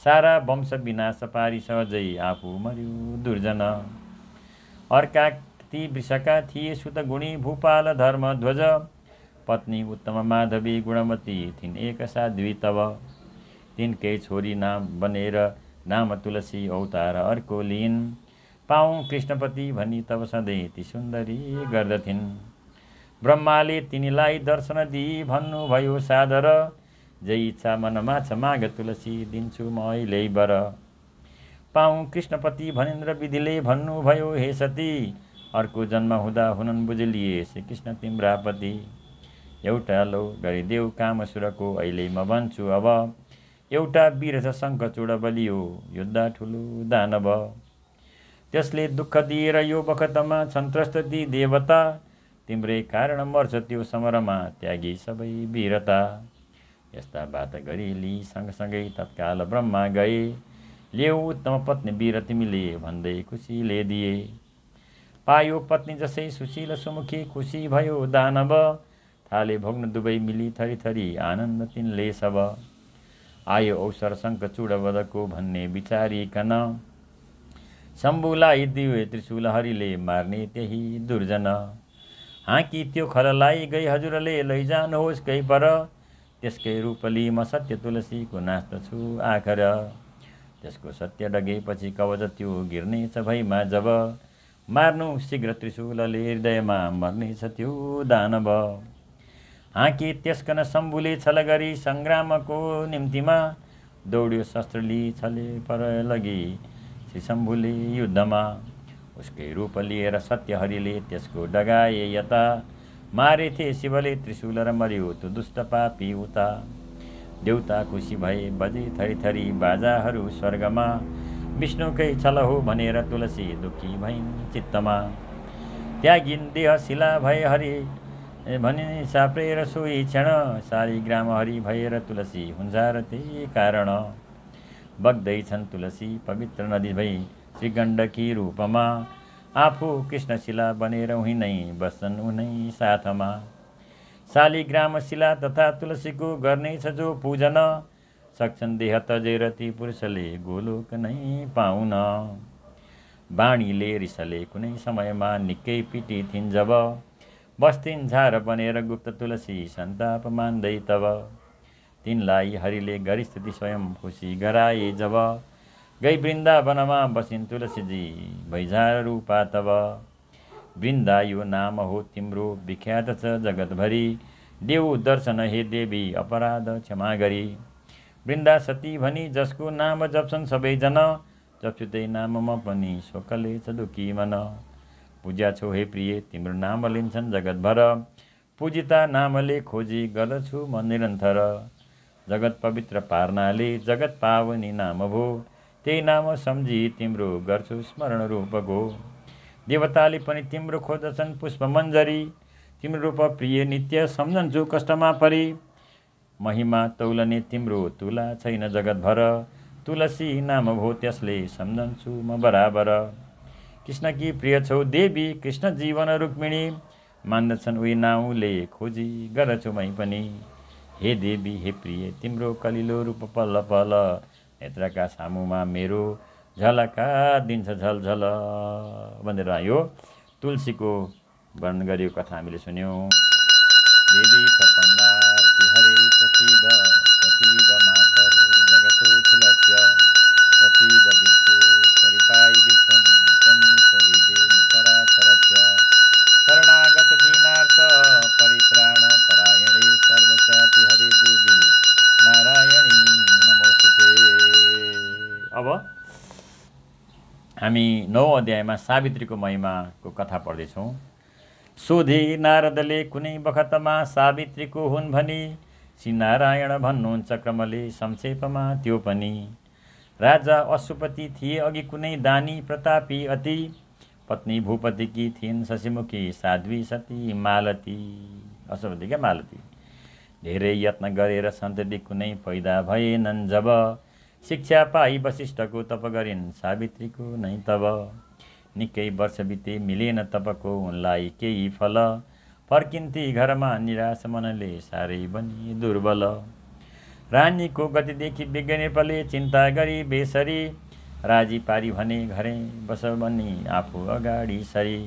सारा वंश विनाश पारी सहजै आफू मर्यो दुर्जन। अर्का ती वृषका थिए सुत गुणी भूपाल धर्मध्वज पत्नी उत्तम माधवी गुणमती थिइन् एक साध्वी तब। तिनकै छोरी नाम बनेर नाम तुलसी अवतार अर्को लिइन् पाऊँ कृष्णपति भनी तब सधैँ ती सुन्दरी गर्दथिन्। ब्रह्माले तिनीलाई दर्शन दिई भन्नुभयो सादर जे इच्छा मनमा छ माग तुलसी दिन्छु म अहिले बर। पाऊँ कृष्णपति भनेन्द्र विधिले भन्नुभयो हे सती अर्को जन्म हुँदा हुनन् बुझलिए श्रीकृष्ण तिम्रा पति। एउटा लौ गरिदेऊ कामसुरको अहिले म भन्छु अब एउटा वीर छ शङ्खचूड बलियो योद्धा ठुलो दानव। त्यसले दुःख दिएर यो बखतमा सन्त्रस्त ती देवता तिम्रै कारण मर्छ त्यो समरमा त्यागी सबै वीरता। यस्ता बात गरी लि सँगसँगै तत्काल ब्रह्मा गए ल्याऊ उत्तम पत्नी वीर तिमीले भन्दै खुसीले दिए। पायो पत्नी जसै सुशील सुमुखी खुसी भयो दानव थाले भोग्न दुवै मिली थरी थरी आनन्द तिनले सब। आयो अवसर शङ्खचूड वधको भन्ने विचारिकन शम्भुलाई दिए त्रिशूल हरिले मार्ने त्यही दुर्जन। हाँकी त्यो खललाई गई हजुरले लैजानुहोस् कै पर त्यसकै रूपली म सत्य तुलसीको नाच्दछु आखर। त्यसको सत्य डगेपछि कवच त्यो गिर्नेछ भैमा जब मार्नु शीघ्र त्रिशूलले हृदयमा मर्नेछ त्यो दानव। हाँकी त्यसकन शम्भुले छल गरी सङ्ग्रामको निम्तिमा दौड्यो शस्त्र लिई छले पर लगी श्री शम्भुले युद्धमा। उसकै रूप लिएर सत्य हरिले त्यसको डगाए यता मारेथे शिवले त्रिशूल र मर्यो त्यो दुष्ट पापी उता। देउता खुसी भए बजे थरी थरी बाजाहरू स्वर्गमा विष्णुकै छल हो भनेर तुलसी दुखी भइन् चित्तमा। त्यागिन् देह शिला भए हरि भने साप्रेर सोही क्षण शालिग्राम हरि भएर तुलसी हुन्जार त्यही कारण। बग्दैछन् तुलसी पवित्र नदी भई श्रीगण्डकी रूपमा आफू कृष्णशिला बनेर उही नै बस्छन् उनै साथमा। शालिग्राम शिला तथा तुलसीको गर्नेछ जो पूजन सक्छन् देह तजेर ती पुरुषले गोलोक नै पाउन। बाणीले रिसले कुनै समयमा निकै पिटी थिइन् जब बस्थिन् झार बनेर गुप्त तुलसी सन्ताप मान्दै तब। तिनलाई हरिले गरी स्तुति स्वयं खुसी गराए जब गई वृन्दावनमा बसिन् तुलसीजी भैझार रूपा तब। वृन्दा यो नाम हो तिम्रो विख्यात छ जगतभरि देऊ दर्शन हे देवी अपराध क्षमा गरी। वृन्दा सती भनी जसको नाम जप्छन् सबैजना जप्छुतै नाम म पनि शोकले छ दुखी मन। पूजा छौ हे प्रिय तिम्रो नाम लिन्छन् जगतभर पूजिता नामले खोजी गर्दछु म निरन्तर। जगत पवित्र पार्नाले जगत पावनी नाम भो त्यही नाम सम्झी तिम्रो गर्छु स्मरण रूपको। देवताले पनि तिम्रो खोज्दछन् पुष्प मञ्जरी तिम्रो रूप प्रिय नित्य सम्झन्छु कष्टमा परी। महिमा तौलने तिम्रो तुला छैन जगतभर तुलसी नाम भो त्यसले सम्झन्छु म बराबर। कृष्णकी प्रिय छौ देवी कृष्ण जीवन रुक्मिणी मान्दछन् उही नाउँले खोजी गर्दछु मै पनि। हे देवी हे प्रिय तिम्रो कलिलो रूप पल्ल पल्ल नेत्रका सामुमा मेरो झलका दिन्छ झलझल भनेर यो तुलसीको वर्णन गरेको कथा हामीले सुन्यौँ। देवी प्रपन्नार्ति हरे प्रसीद प्रसीद मातर जगतोऽखिलस्य प्रसीद विश्वेश्वरि पाहि विश्वं त्वमीश्वरी देवी चराचरस्य शरणागत दीनार्थ परित्राण परायणे सर्वस्याति हरे देवी नारायणी नमोस्तुते। अब हामी 9औं अध्यायमा सावित्रीको महिमाको कथा पढ्दैछौँ। सोधे नारदले कुनै बखतमा सावित्रीको हुन् भनी, श्री नारायण भन्नुहुन्छ क्रमले संक्षेपमा त्यो पनि। राजा अश्वपति थिए अघि कुनै दानी प्रतापी अति, पत्नी भूपतिकी थिइन् शशिमुखी साध्वी सती मालती। अश्वपतिका मालती धेरै यत्न गरेर सन्तति कुनै पैदा भएनन् जब, शिक्षा पाई वशिष्ठको तप गरिन् सावित्रीको नै तब। निकै वर्ष बिते मिलेन तपको उनलाई केही फल, फर्किन्ती घरमा निराश मनले साह्रै बनी दुर्बल। रानीको गतिदेखि विज्ञानीपले चिन्ता गरी बेसरी, राजी पारी भने घरै बस बनी आफू अगाडि सरी।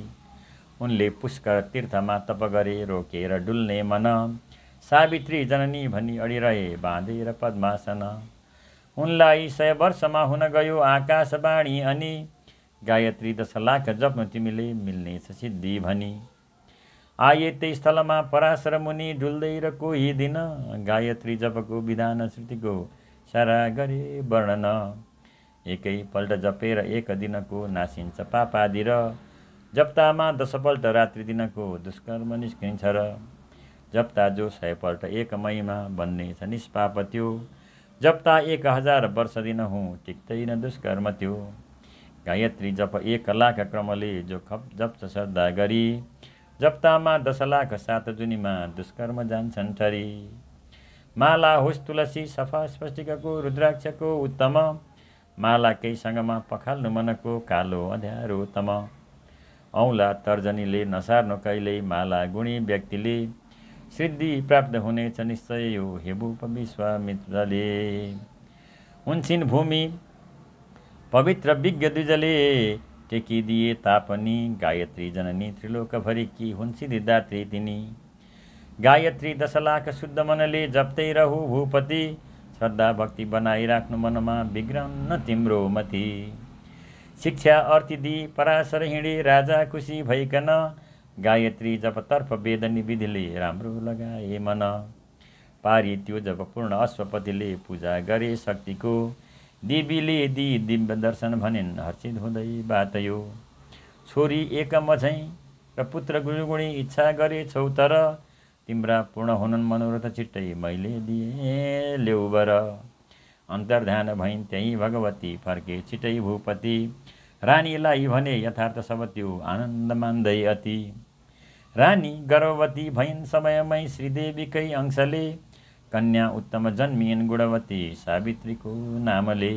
उनले पुष्कर तीर्थमा तप गरे रोकेर डुल्ने मन, सावित्री जननी भनी अडिरहे बाँधेर पद्मासन। उनलाई 100 वर्षमा हुन गयो आकाशवाणी अनि, गायत्री 10 लाख जप्नु तिमीले मिल्नेछ सिद्धि भनी। आए त्यही स्थलमा पराशर मुनि डुल्दै र कोही दिन, गायत्री जपको विधान श्रुतिको सारा गरे वर्णन। एकैपल्ट जपेर 1 दिनको नासिन्छ पापादि र, जप्तामा 10 पल्ट रात्रि दिनको दुष्कर्म निस्किन्छ र। जप्ता जो 100 पल्ट 1 महिमा बन्नेछ निष्पाप त्यो, जप्ता 1000 वर्ष दिन हुँ टिक्दैन दुष्कर्म त्यो। गायत्री जप 1 लाख क्रमले जो जप्छ श्रद्धा गरी, जप्तामा 10 लाख 7 जुनीमा दुष्कर्म जान्छन् ठरी। माला होस् तुलसी सफा स्पष्टिकाको रुद्राक्षको उत्तम, माला कैसँगमा पखाल्नु मनको कालो अँध्यारो तम। औँला तर्जनीले नसार्नु कहिल्यै माला गुणी व्यक्तिले, सिद्धि प्राप्त हुनेछ निश्चय यो हे भूप विश्वामित्रले। हुन्छन् भूमि पवित्र विज्ञ द्विजले, टेकिदिए तापनि गायत्री जननी त्रिलोकभरिकी हुन् सिद्धिदात्री तिनी। गायत्री 10 लाख शुद्ध मनले जप्दै रहु भूपति, श्रद्धा भक्ति बनाइराख्नु मनमा बिग्रन्न तिम्रो मति। शिक्षा अर्थी दि पराशर हिँडे राजा खुसी भइकन, गायत्री जपतर्फ वेदनी विधिले राम्रो लगाए मन। पारी त्यो जप पूर्ण अश्वपतिले पूजा गरे शक्तिको, देवीले दि दिव्य दर्शन भनिन् हर्षित हुँदै बात यो। छोरी एक मझै र पुत्र गुरुगुणी इच्छा गरे छौ तर, तिम्रा पूर्ण हुनन् मनोरथ छिट्टै मैले दिए ल्याउ बर। अन्तर्ध्यान भइन् त्यही भगवती फर्के छिटै भूपति, रानीलाई भने यथार्थ सब त्यो आनन्द मान्दै अति। रानी गर्भवती भइन् समयमै श्रीदेवीकै अंशले, कन्या उत्तम जन्मिन् गुणवती सावित्रीको नामले।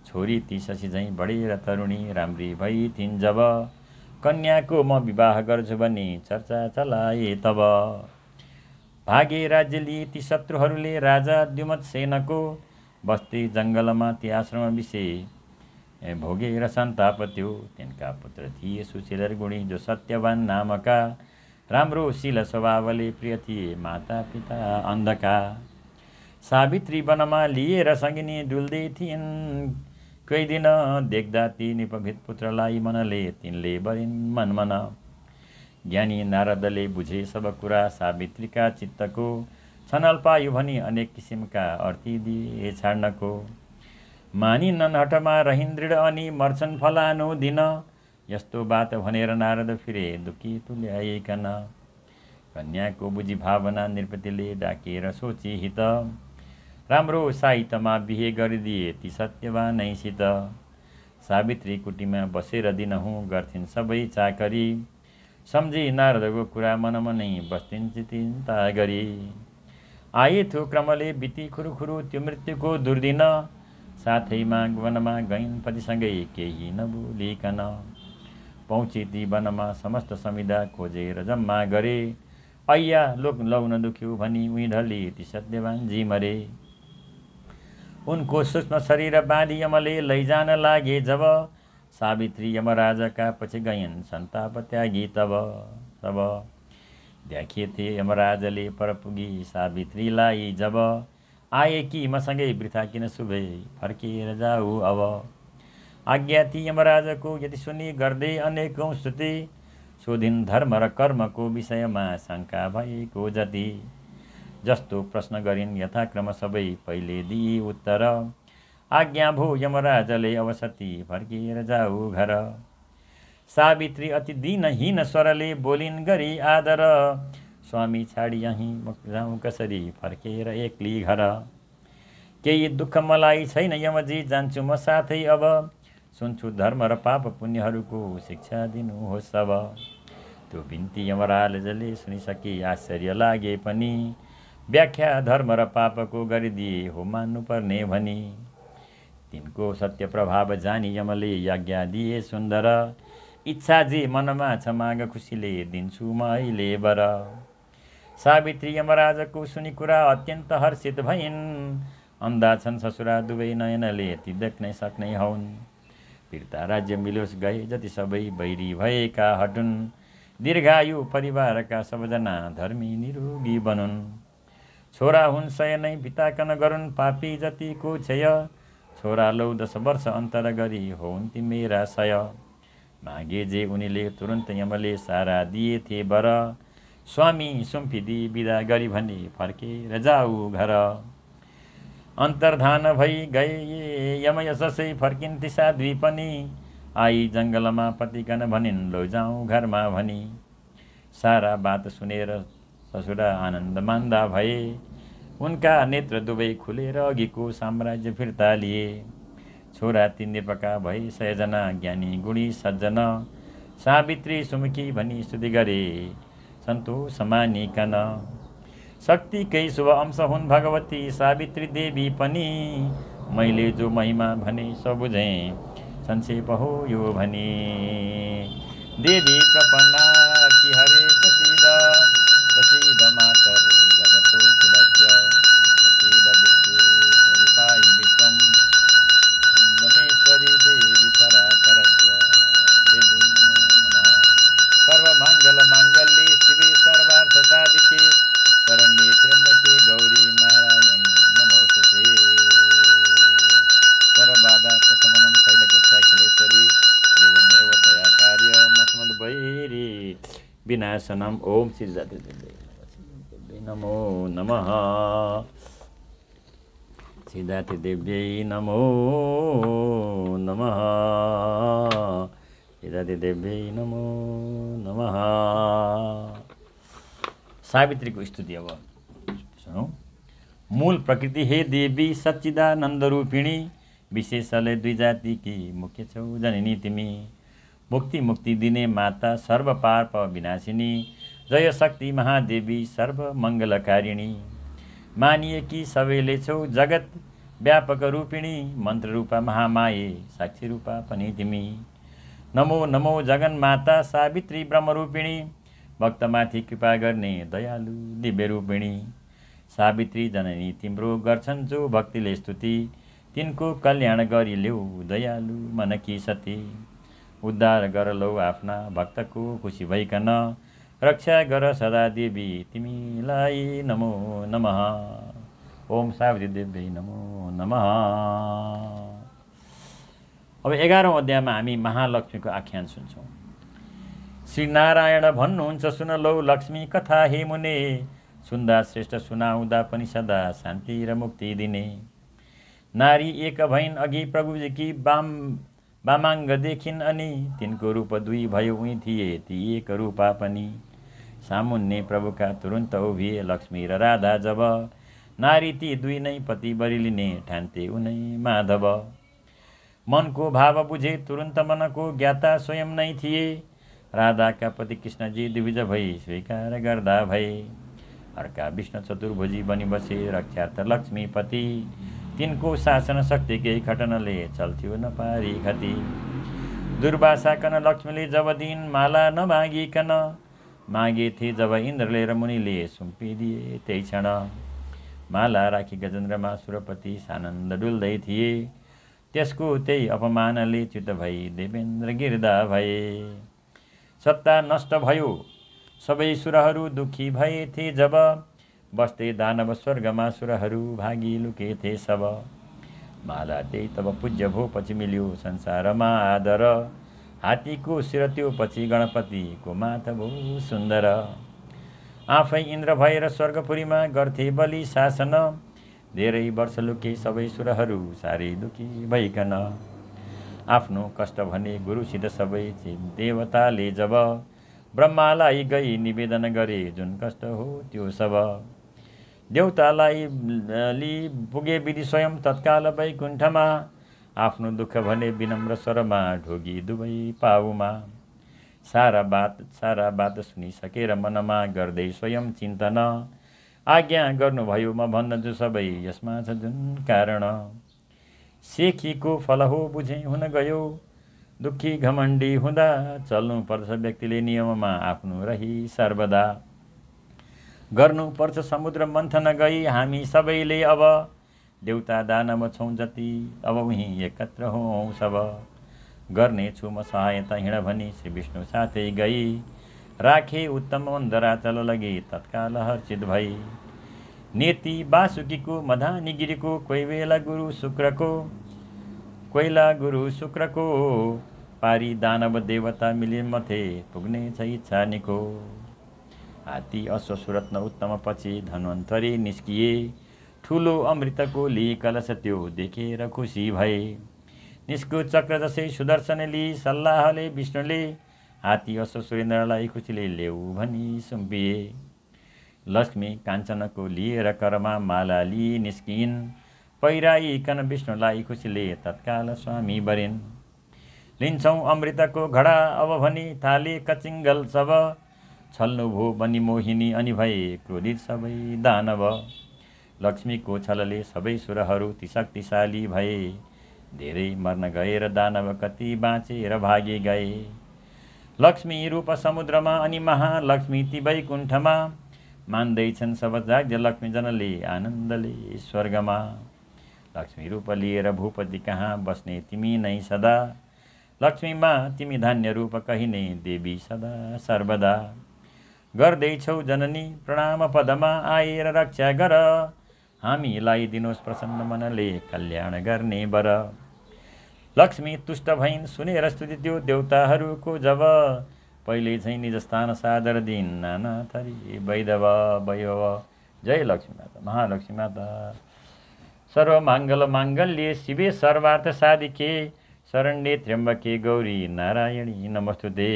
छोरी ती शशी झैँ बढेर तरुणी राम्री भई थिइन् जब, कन्याको म विवाह गर्छु भनी चर्चा चलाए तब। भागे राज्य लिए ती शत्रुहरूले राजा द्युमत सेनको, बस्ती जङ्गलमा ती आश्रम विषे भोगेर सन्ताप त्यो। तिनका पुत्र थिए सुशील र गुणी जो सत्यवान नामका, राम्रो शील स्वभावले प्रिय थिए माता पिता अन्धका। सावित्री वनमा लिएर सङ्गिनी डुल्दै थिइन् कोही दिन, देख्दा ती निपभित पुत्रलाई मनले तिनले बरिन् मनमन। ज्ञानी नारदले बुझे सब कुरा सावित्रीका चित्तको, छनल पायो भनी अनेक किसिमका अर्थी दिए छाड्नको। मानिनन् हठमा रहिन् दृढ अनि मर्छन् फलानु दिन, यस्तो बात भनेर नारद फिरे दुखी तुल्याइकन। कन्याको बुझी भावना नृपतिले डाकेर सोची हित, राम्रो साहित्यमा बिहे गरिदिए ती सत्यवानैसित। सावित्री कुटीमा बसेर दिनहुँ गर्थिन् सबै चाकरी, सम्झी नारदको कुरा मनमनै बस्थिन् चिन्ता गरी। आए थियो क्रमले बिती खुरुखुरु त्यो मृत्युको दुर्दिन, साथैमा वनमा गइन् पतिसँगै केही नबोलिकन। पहुँची ती वनमा समस्त समिधा खोजेर जम्मा गरे, ऐया लोक लौन दुख्यो भनी उही ढली ती सत्यवान जी मरे। उनको सूक्ष्म शरीर बाँधी यमले लैजान लागे जब, सावित्री यमराजका पछि गइन् सन्ताप त्यागी तब देखेथे यमराजले पर पुगी सावित्रीलाई जब आए कि मसँगै वृथा किन सुभे फर्केर जाऊ अब आज्ञा ती यमराजको यति सुनि गर्दै अनेकौं स्तुति सोधिन् धर्म र कर्मको विषयमा शङ्का भएको जति जस्तो प्रश्न गरिन् यथाक्रम सबै पहिले दिई उत्तर आज्ञा भो यमराजले अवसति फर्केर जाऊ घर सावित्री अति दीनहीन स्वरले बोलिन् गरी आदर स्वामी छाडी यहीँ जाउँ कसरी फर्केर एक्ली घर केही दुःख मलाई छैन यमजी जान्छु म साथै अब सुन्छु धर्म र पाप पुण्यहरूको शिक्षा दिनुहोस् अब त्यो बिन्ती यमराजले सुनिसके आश्चर्य लागे पनि व्याख्या धर्म र पापको गरिदिए हो मान्नुपर्ने भनी तिनको सत्य प्रभाव जानी यमले आज्ञा दिए सुन्दर इच्छा जे मनमा छ माग खुसीले दिन्छु म अहिले बर सावित्री यमराजको सुनि कुरा अत्यन्त हर्षित भइन् अन्धा छन् ससुरा दुवै नयनले ती देख्नै सक्नै हौन् फिर्ता राज्य मिलोस् गए जति सबै बैरी भएका हटुन् दीर्घायु परिवारका सबजना धर्मी निरोगी बनुन् छोरा हुन् सय नै बिताकन गरून् पापी जतिको क्षय छोरा लौ 10 वर्ष अन्तर गरी होन् ती मेरा सय मागे जे उनीले तुरन्त यमले सारा दिए थे बर स्वामी सुम्पिदी बिदा गरी भने फर्केर जाऊ घर अन्तर्धान भई गए यम यसै फर्किन्थे साध्वी पनि आई जङ्गलमा पतिकन भनिन् लौ जाउँ घरमा भनी सारा बात सुनेर ससुरा आनन्द मान्दा भए उनका नेत्र दुवै खुलेर अघिको साम्राज्य फिर्ता लिए छोरा तीन नेपाका भई 100 जना ज्ञानी गुणी सज्जन सावित्री सुमुखी भनी स्तुति गरे सन्तोष मानिकन शक्तिकै शुभ अंश हुन् भगवती सावित्री देवी पनि मैले जो महिमा भने सबुझे संक्षेप हो यो भनी देवी प्रपन्नार्ति हरे प्रसीद मातर जगतो किलस्य प्रसीद विश्वेश्वरी पाहि विश्वम रमेश्वरी देवी चराचरस्य देवी नमः सर्वमङ्गल माङ्गल्ये शिवे सर्वार्थ साधिके शरण्ये त्र्यम्बके गौरी नारायणी नमोस्तुते सर्वबाधा प्रशमनं कैलकस्याखिलेश्वरी एवमेव तया कार्यमस्मद्वैरी विनाशनम् ओम सिद्धातिदेव्यै नमो नमः सिद्धातिदेव्यै नमो नमः सिद्धातिदेव्यै नमो नमः। सावित्रीको स्तुति अब सुनौ। मूल प्रकृति हे देवी सच्चिदानन्द रूपिणी विशेषले दुई जातिकी मुख्य छौ जननी तिमी मुक्ति मुक्ति दिने माता सर्व पाप विनाशिनी जय शक्ति महादेवी सर्व मङ्गलकारिणी मानिएकी सबैले छौ जगत व्यापक रूपिणी मन्त्र रूपा महामाये साक्षी रूपा पनि तिमी नमो नमो जगन्माता सावित्री ब्रह्मरूपिणी भक्तमाथि कृपा गर्ने दयालु दिव्य रूपिणी सावित्री जननी तिम्रो गर्छन् जो भक्तिले स्तुति तिनको कल्याण गरिलेऊ दयालु मनकी सती उद्धार गर लौ आफ्ना भक्तको खुसी भइकन रक्षा गर सदा देवी तिमीलाई नमो नमः। ओम सावित्री देवी नमो नमः। अब 11औं अध्यायमा हामी महालक्ष्मीको आख्यान सुन्छौँ। श्री नारायण भन्नुहुन्छ सुन लौ लक्ष्मी कथा हे मुने सुन्दा श्रेष्ठ सुनाउँदा पनि सदा शान्ति र मुक्ति दिने नारी एक भइन् अघि प्रभुजीकी वामाङ्ग देखिन् अनि तिनको रूप दुई भयो उही थिए ती एक रूपा पनि सामुन्ने प्रभुका तुरुन्त उभिए लक्ष्मी र राधा जब नारी ती दुई नै पति बरिलिने ठान्ते उनै माधव मनको भाव बुझे तुरुन्त मनको ज्ञाता स्वयं नै थिए राधाका पति कृष्णजी द्विज भई स्वीकार गर्दा भए अर्का विष्णु चतुर्भुजी बनी बसे रक्षार्थ लक्ष्मीपति तिनको शासन शक्तिकै खटनले चल्थ्यो नपारी खती दुर्वासाकन लक्ष्मीले जब दिन माला नमागिकन मागेथे जब इन्द्रले र मुनिले सुम्पिदिए त्यही क्षण माला राखी गजेन्द्रमा सुरपति सानन्द डुल्दै थिए त्यसको त्यही अपमानले चित्त भई देवेन्द्र गिर्दा भए। सत्ता नष्ट भयो सबै सुरहरू दुखी भएथे जब, बस्दै दानव स्वर्गमा सुरहरू भागी लुकेथे सब। माला त्यही तब पूज्य भो पछि मिल्यो संसारमा आदर, हात्तीको शिर त्यो पछि गणपतिको माथा भो सुन्दर। आफै इन्द्र भएर स्वर्गपुरीमा गर्थे बलि शासन, धेरै वर्ष लुके सबै सुरहरू साह्रै दुखी भइकन। आफ्नो कष्ट भने गुरुसित सबै देवताले जब, ब्रह्मालाई गई निवेदन गरे जुन कष्ट हो त्यो सब। देवतालाई लि पुगे विधि स्वयं तत्काल वैकुण्ठमा, आफ्नो दुःख भने विनम्र स्वरमा ढोगी दुवै पाउमा। सारा बात सुनिसकेर मनमा गर्दै स्वयं चिन्तन, आज्ञा गर्नुभयो म भन्छु सबै यसमा छ जुन कारण। सेखीको फल हो बुझे हुन गयो दुःखी घमण्डी हुँदा, चल्नुपर्छ व्यक्तिले नियममा आफ्नो रही सर्वदा। गर्नुपर्छ समुद्र मन्थन गई हामी सबैले अब, देउता दानव छौँ जति अब उहीँ एकत्र हौँ सब। गर्नेछु म सहायता हिँड भनी श्री विष्णु साथै गई, राखे उत्तम मन्दरा चल लगे तत्काल हर्षित भई। नेति वासुकीको मधानी गिरीको कोही बेला गुरु शुक्रको, कोइला गुरु शुक्रको, पारी दानव देवता मिले मथे पुग्ने छ इच्छा निको। हात्ती अश्वसुरत्न उत्तम पछि धन्वन्तरी निस्किए, ठुलो अमृतको लि कलश त्यो देखेर खुसी भए। निस्को चक्र जसै सुदर्शन लि सल्लाहले विष्णुले, हात्ती अश्वसुरेन्द्रलाई खुसीले ल्याऊ भनी सुम्पिए। लक्ष्मी काञ्चनको लिएर करमा माला लि निस्किन्, पहिराइकन विष्णुलाई खुसीले तत्काल स्वामी बरिन्। लिन्छौँ अमृतको घडा अब भनी थाले कचिङ्गल सब, छल्नु भो बनी मोहिनी अनि भए क्रोधित सबै दानव। लक्ष्मीको छलले सबै सुरहरू ती शक्तिशाली भए, धेरै मर्न गएर दानव कति बाँचेर भागे गए। लक्ष्मी रूप समुद्रमा अनि महालक्ष्मी ती वैकुण्ठमा, मान्दैछन् सब जाग्य लक्ष्मी जनले आनन्दले स्वर्गमा। लक्ष्मी रूप लिएर भूपति कहाँ बस्ने तिमी नै सदा, लक्ष्मीमा तिमी धान्य रूप कहिने देवी सदा सर्वदा। गर्दैछौ जननी प्रणाम पदमा आएर रक्षा गर, हामीलाई दिनुहोस् प्रसन्न मनले कल्याण गर्ने वर। लक्ष्मी तुष्ट भइन् सुनेर स्तुति त्यो देवताहरूको जब, पहिले झैँ निज स्थान सादर दिन नाना थरी वैदव वैभव। जय लक्ष्मी माता महालक्ष्मी माता। सर्वमाङ्गल माङ्गल्ये शिवे सर्वार्थ साधिके, शरण्ये त्र्यम्बके गौरी नारायणी नमस्तुते।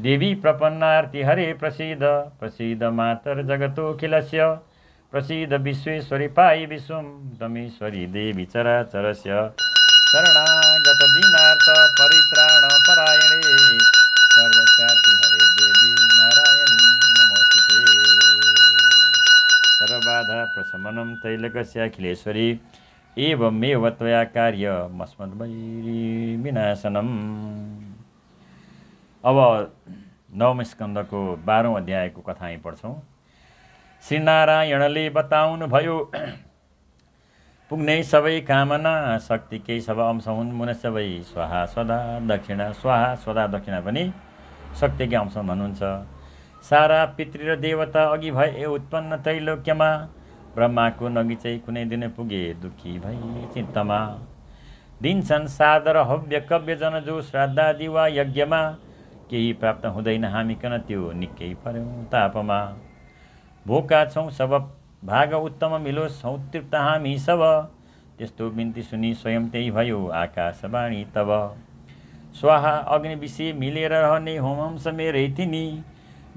देवी प्रपन्नार्ति हरे प्रसीद, प्रसीद मातर जगतोऽखिलस्य, प्रसीद विश्वेश्वरी पायि विश्वं तमेश्वरी देवी चराचरस्य। शरणागत दीनार्थ परित्राण परायणे, सर्वस्याति हरे देवी नारायणी नमोस्तुते। सर्वबाधा प्रशमनं तैलकस्याखिलेश्वरी, एवमेव त्वया कार्यमस्मद्वैरी विनाशनम्। अब नवम स्कन्धको 12औं अध्यायको कथा हामी पढ्छौँ। श्रीनारायणले बताउनु भयो पुग्ने सबै कामना, शक्ति केही सब अंश हुन् मुन सबै स्वाहा स्वदा दक्षिणा। स्वाहा स्वदा दक्षिणा पनि शक्तिकै अंश भन्नुहुन्छ। सारा पितृ र देवता अघि भए उत्पन्न त्रैलोक्यमा, ब्रह्माको नगिचै कुनै दिन पुगे दुःखी भई चित्तमा। दिन्छन् सादर हव्य कव्य जन जो श्राद्धादि वा यज्ञमा, केही प्राप्त हुँदैन हामीकन त्यो निकै पर्यौँ तापमा। भोका छौँ सब भाग उत्तम मिलोस् हौ तृप्त हामी सब, त्यस्तो बिन्ती सुनि स्वयं त्यही भयो आकाशवाणी तब। स्वाहा अग्नि विषय मिलेर रहने होमहंस मेरै तिनी,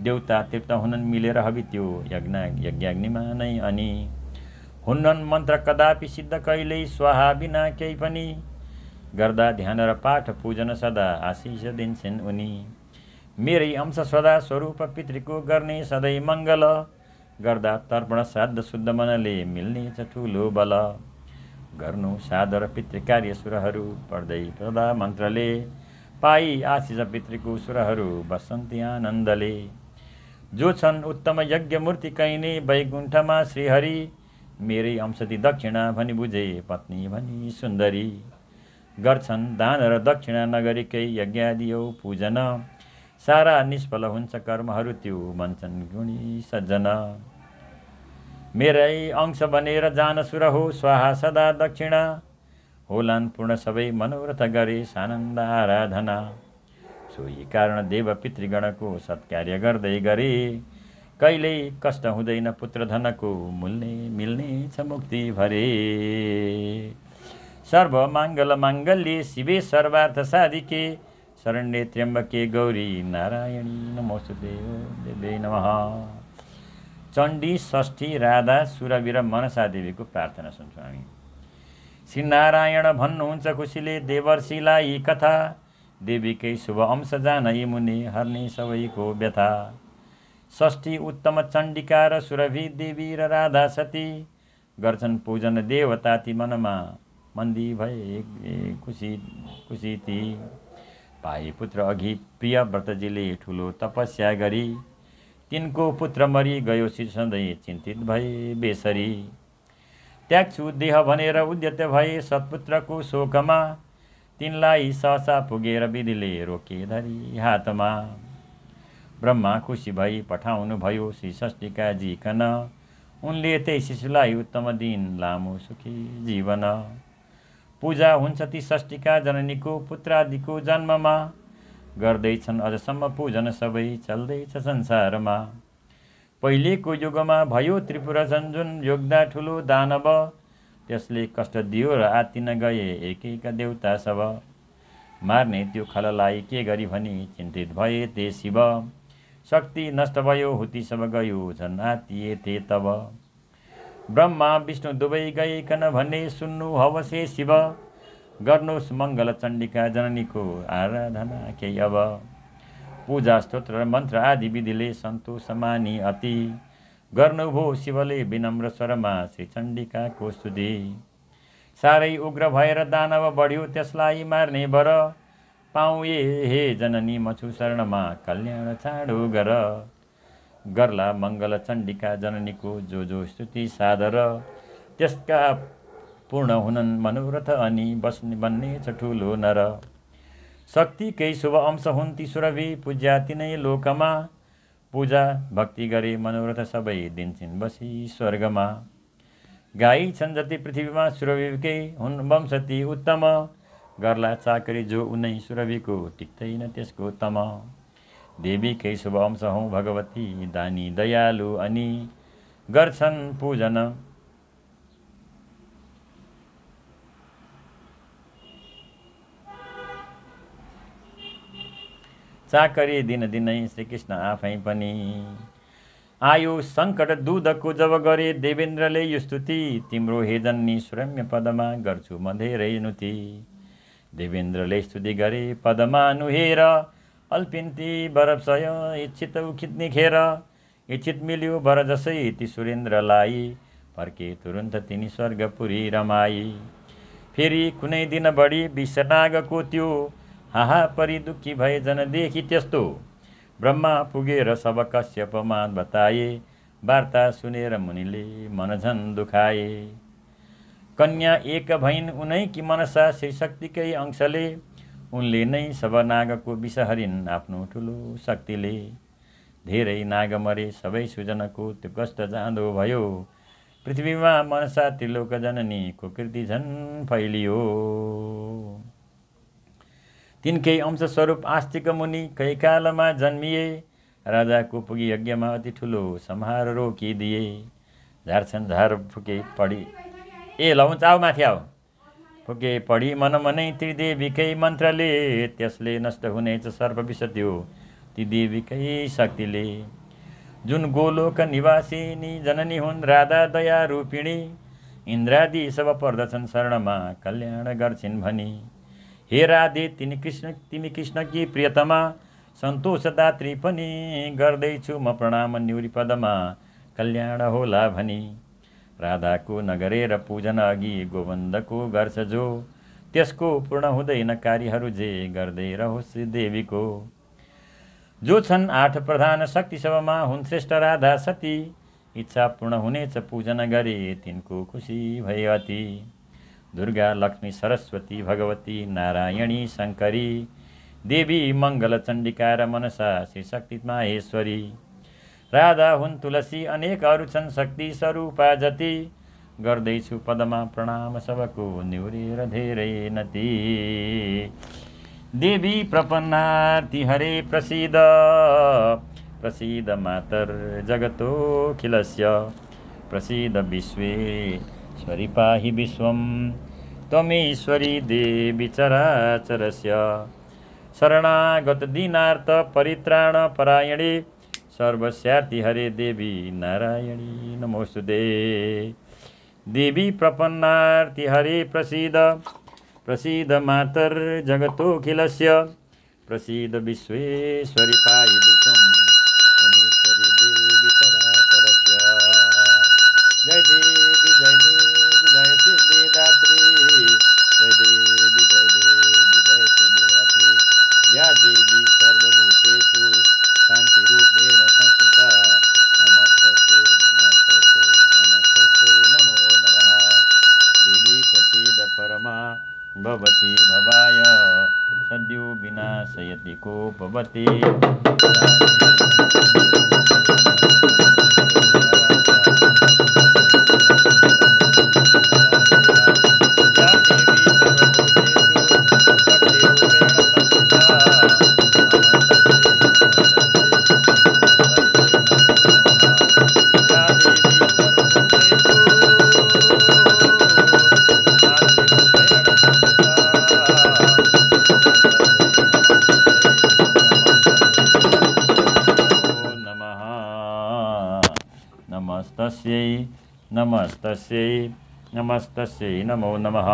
देउता तृप्त हुनन् मिलेर हवि त्यो यज्ञाग्निमा नै अनि। हुन्नन् मन्त्र कदापि सिद्ध कहिल्यै स्वाहा बिना केही पनि, गर्दा ध्यान र पाठ पूजन सदा आशिष दिन्छन् उनी। मेरै अंश सदा स्वरूप पितृको गर्ने सधैँ मङ्गल, गर्दा तर्पण श्राद्ध शुद्ध मनले मिल्ने छ ठुलो बल। गर्नु सादर पितृकार्य सुरहरू पढ्दै प्रदा मन्त्रले, पाई आशिष पितृको सुरहरू बसन्ती आनन्दले। जो छन् उत्तम यज्ञ मूर्ति कहिने वैकुण्ठमा श्रीहरि, मेरै अंशति दक्षिणा भनी बुझे पत्नी भनी सुन्दरी। गर्छन् दान र दक्षिणा नगरिकै यज्ञादि औ पूजन सारा निष्फल हुन्छ कर्महरू त्यो भन्छन् गुणी सज्जन मेरै अंश बनेर जान सुर हो स्वाहा सदा दक्षिणा होलान् पूर्ण सबै मनोरथ गरे सानन्द आराधना सोही कारण देव पितृगणको सत्कार्य गर्दै गरे कहिल्यै कष्ट हुँदैन पुत्र धनको मिल्ने छ मुक्ति भरे सर्वमङ्गल माङ्गल्ये शिवे सर्वार्थ साधिके शरण्ये त्र्यम्बके गौरी नारायणी नमोस्तुते देवी नमः। चण्डी षष्ठी राधा सुरभि र मनसा देवीको प्रार्थना सुन्छौँ हामी। श्री नारायण भन्नुहुन्छ खुसीले देवर्षिलाई कथा देवीकै शुभ अंश जान यी मुनि हर्ने सबैको व्यथा षष्ठी उत्तम चण्डिका र सुरभि देवी र राधा सती गर्छन् पूजन देवता ती मनमा मन्दी भए खुसी ती पाए पुत्र अघि प्रिय व्रतजीले ठुलो तपस्या गरी तिनको पुत्र मरि गयो शिर सधैँ चिन्तित भए बेसरी त्याग्छु देह भनेर उद्यत भए सत्पुत्रको शोकमा तिनलाई सहसा पुगेर विधिले रोके धरी हातमा ब्रह्मा खुसी भई पठाउनु भयो श्री षष्ठीका जिकन उनले त्यही शिशुलाई उत्तम दिन लामो सुखी जीवन पूजा हुन्छ ती षष्ठीका जननीको पुत्रादिको जन्ममा गर्दैछन् अझसम्म पूजन सबै चल्दैछ संसारमा पहिलेको युगमा भयो त्रिपुरा झन्झुन योग्दा ठुलो दानव त्यसले कष्ट दियो र आत्तिन गए एकैका देउता सब मार्ने त्यो खललाई के गरी भनी चिन्तित भए ते शिव शक्ति नष्ट भयो हुती सब गयो झन् आत्तिए ते तब ब्रह्मा विष्णु दुवै गइकन भन्ने सुन्नु हवसे शिव गर्नुहोस् मङ्गल चण्डिका जननीको आराधना केही अब पूजा स्तोत्र मन्त्र आदि विधिले सन्तोष मानी अति गर्नुभयो शिवले विनम्र स्वरमा श्री चण्डिकाको स्तुति साह्रै उग्र भएर दानव बढ्यो त्यसलाई मार्ने बर पाऊँ हे जननी मछु शरणमा कल्याण चाँडो गर्ला मङ्गल चण्डिका जननीको जो स्तुति सादर त्यसका पूर्ण हुनन् मनोरथ अनि बन्ने छ ठुलो नर शक्तिकै शुभ अंश हुन् ती सुरभि पूज्या तिनै लोकमा पूजा भक्ति गरे मनोरथ सबै दिन्छन् बसी स्वर्गमा गाई छन् जति पृथ्वीमा सुरभिकै हुन् वंश ती उत्तम गर्ला चाकरी जो उनै सुरभिको टिक्दैन त्यसको तम देवीकै शुभ अंश हौ भगवती दानी दयालु अनि गर्छन् पूजन चाकरी दिनै श्रीकृष्ण आफै पनि आयो सङ्कट दुधको जब गरे देवेन्द्रले यो स्तुति तिम्रो हे जन्नी सुरम्य पदमा गर्छु म धेरै नुति देवेन्द्रले स्तुति गरे पदमा नुहेर अल्पिन्ती बरसय इच्छित उखित्ने खेर इच्छित मिल्यो वर जसै ती सुरेन्द्रलाई फर्के तुरुन्त तिनी स्वर्गपुरी रमाई फेरि कुनै दिन बढी विषनागको त्यो हाहा परि दुःखी भए जन देखि त्यस्तो ब्रह्मा पुगेर सब कश्यपमा बताए वार्ता सुनेर मुनिले मन झन् दुखाए कन्या एक भइन् उनै कि मनसा श्री शक्तिकै अंशले उनले नै सब नागको विष हरिन् आफ्नो ठुलो शक्तिले धेरै नाग मरे सबै सुजनको त्यो कष्ट जाँदो भयो पृथ्वीमा मनसा त्रिलोक जननीको कृति झन् फैलियो तिनकै अंश स्वरूप आस्तिक मुनि कैकालमा जन्मिए राजाको पुगी यज्ञमा अति ठुलो सम्हार रोकिदिए झारछन् झार फुके पढी ए लौ चाउ माथि आऊ फुके पढी मन मनै त्रिदेवीकै मन्त्रले त्यसले नष्ट हुनेछ सर्प विष त्यो ती देवीकै शक्तिले जुन गोलोक निवासिनी जननी हुन् राधा दया रूपिणी इन्द्रादि सब पर्दछन् शरणमा कल्याण गर्छिन् भनी हे राधे तिमी कृष्णकी प्रियतमा सन्तोषदात्री पनि गर्दैछु म प्रणाम न्युरी पदमा कल्याण होला भनी राधाको नगरेर पूजन अघि गोविन्दको गर्छ जो त्यसको पूर्ण हुँदैन कार्यहरू जे गर्दै रहोस् देवीको जो छन् 8 प्रधान शक्ति सबमा हुन् श्रेष्ठ राधा सती इच्छा पूर्ण हुनेछ पूजन गरे तिनको खुसी भए अति दुर्गा लक्ष्मी सरस्वती भगवती नारायणी शङ्करी देवी मङ्गल चण्डिका र मनसा श्री शक्ति माहेश्वरी राधा हुन् तुलसी अनेक अरू छन् शक्ति स्वरूपा जति गर्दैछु पदमा प्रणाम सबको न्युरेर धेरै नति देवी प्रपन्नार्ति हरे प्रसीद प्रसीद मातर जगतोऽखिलस्य प्रसीद विश्वेश्वरी पाहि विश्वं त्वमीश्वरी देवी चराचरस्य शरणागत दीनार्थ परित्राण परायणे सर्वस्यार्ति हरे देवी नारायणी नमोस्तुते देवी प्रपन्नार्ति हरे प्रसीद प्रसीद मातर जगतोऽखिलस्य प्रसीद विश्वेश्वरी पाहि विश्वं त्वमीश्वरी देवी चराचरस्य जय देवी जय सिद्धिदात्री जय देवी जय सिद्धिदात्री या देवी सर्वभूतेषु शान्तिरूपेण संस्थिता नमस्तस्यै नमस्तस्यै नमस्तस्यै नमो नमः देवी प्रसीद परमा भवती भवाय सद्यो विनाशयति कोपवती नमस्तस्यै नमस्तस्यै नमो नमः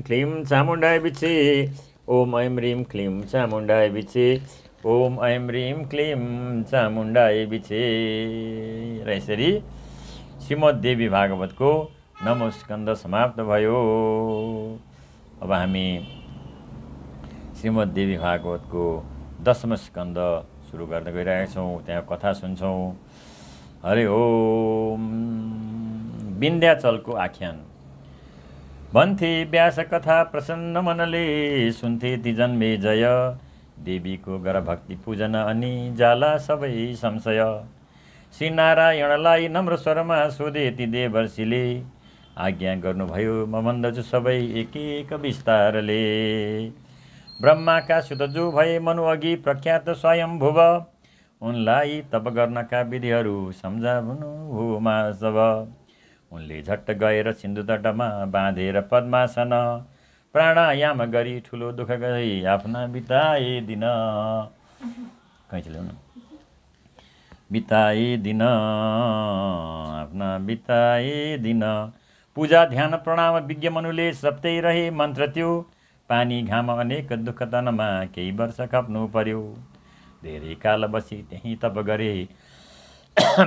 क्लीं चामुण्डाय विचे ओम ऐं ह्रीं क्लीं चामुण्डाय विचे ओम ऐं ह्रीं क्लीं चामुण्डाय विचे र यसरी श्रीमद्देवी भागवतको नवौं स्कन्द समाप्त भयो। अब हामी श्रीमद्देवी भागवतको 10औं स्कन्द सुरु गर्न गइरहेका छौँ। त्यहाँ कथा सुन्छौँ। हरे ओम। विन्ध्याचलको आख्यान। भन्थे व्यास कथा प्रसन्न मनले सुन्थे ती जन्मे जय देवीको गर भक्ति पूजन अनि जाला सबै संशय। श्री नारायणलाई नम्र स्वरमा सोधे ती देवर्षिले आज्ञा गर्नुभयो म भन्दछु सबै एक एक विस्तारले। ब्रह्माका सुत जो भए मनु अघि प्रख्यात स्वयम्भुव उनलाई तप गर्नका विधिहरू सम्झाउनु हो माधव। उनले झट्ट गएर सिन्धु तटमा बाँधेर पद्मासन प्राणायाम गरी ठुलो दुःख गई आफ्ना बिताए दिन। बिताए दिन आफ्ना बिताए दिन। पूजा ध्यान प्रणाम विज्ञ मनुले सप्तै रहे मन्त्र त्यो पानी घाम अनेक दुःख तनमा केही वर्ष खप्नु पर्यो। धेरै काल बसी त्यही तप गरे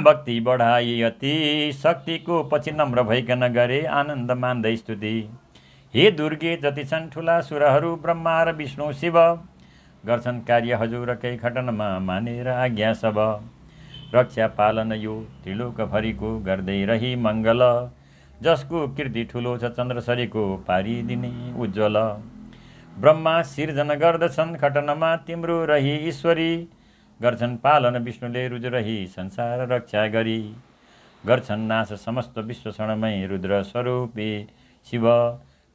भक्ति बढाई अति शक्तिको पछि नम्र भइकन गरे आनन्द मान्दै स्तुति। हे दुर्गे जति छन् ठुला सुरहरू ब्रह्मा र विष्णु शिव गर्छन् कार्य हजुरकै खटनमा मानेर आज्ञा सब। रक्षा पालन यो त्रिलोकभरिको गर्दै रही मङ्गल जसको कीर्ति ठुलो छ चन्द्रसरीको पारिदिने उज्जवल। ब्रह्मा सिर्जना गर्दछन् खटनमा तिम्रो रही ईश्वरी गर्छन् पालन विष्णुले रुद्र रही संसार रक्षा गरी। गर्छन् नाश समस्त विश्व क्षणमै रुद्र स्वरूपी शिव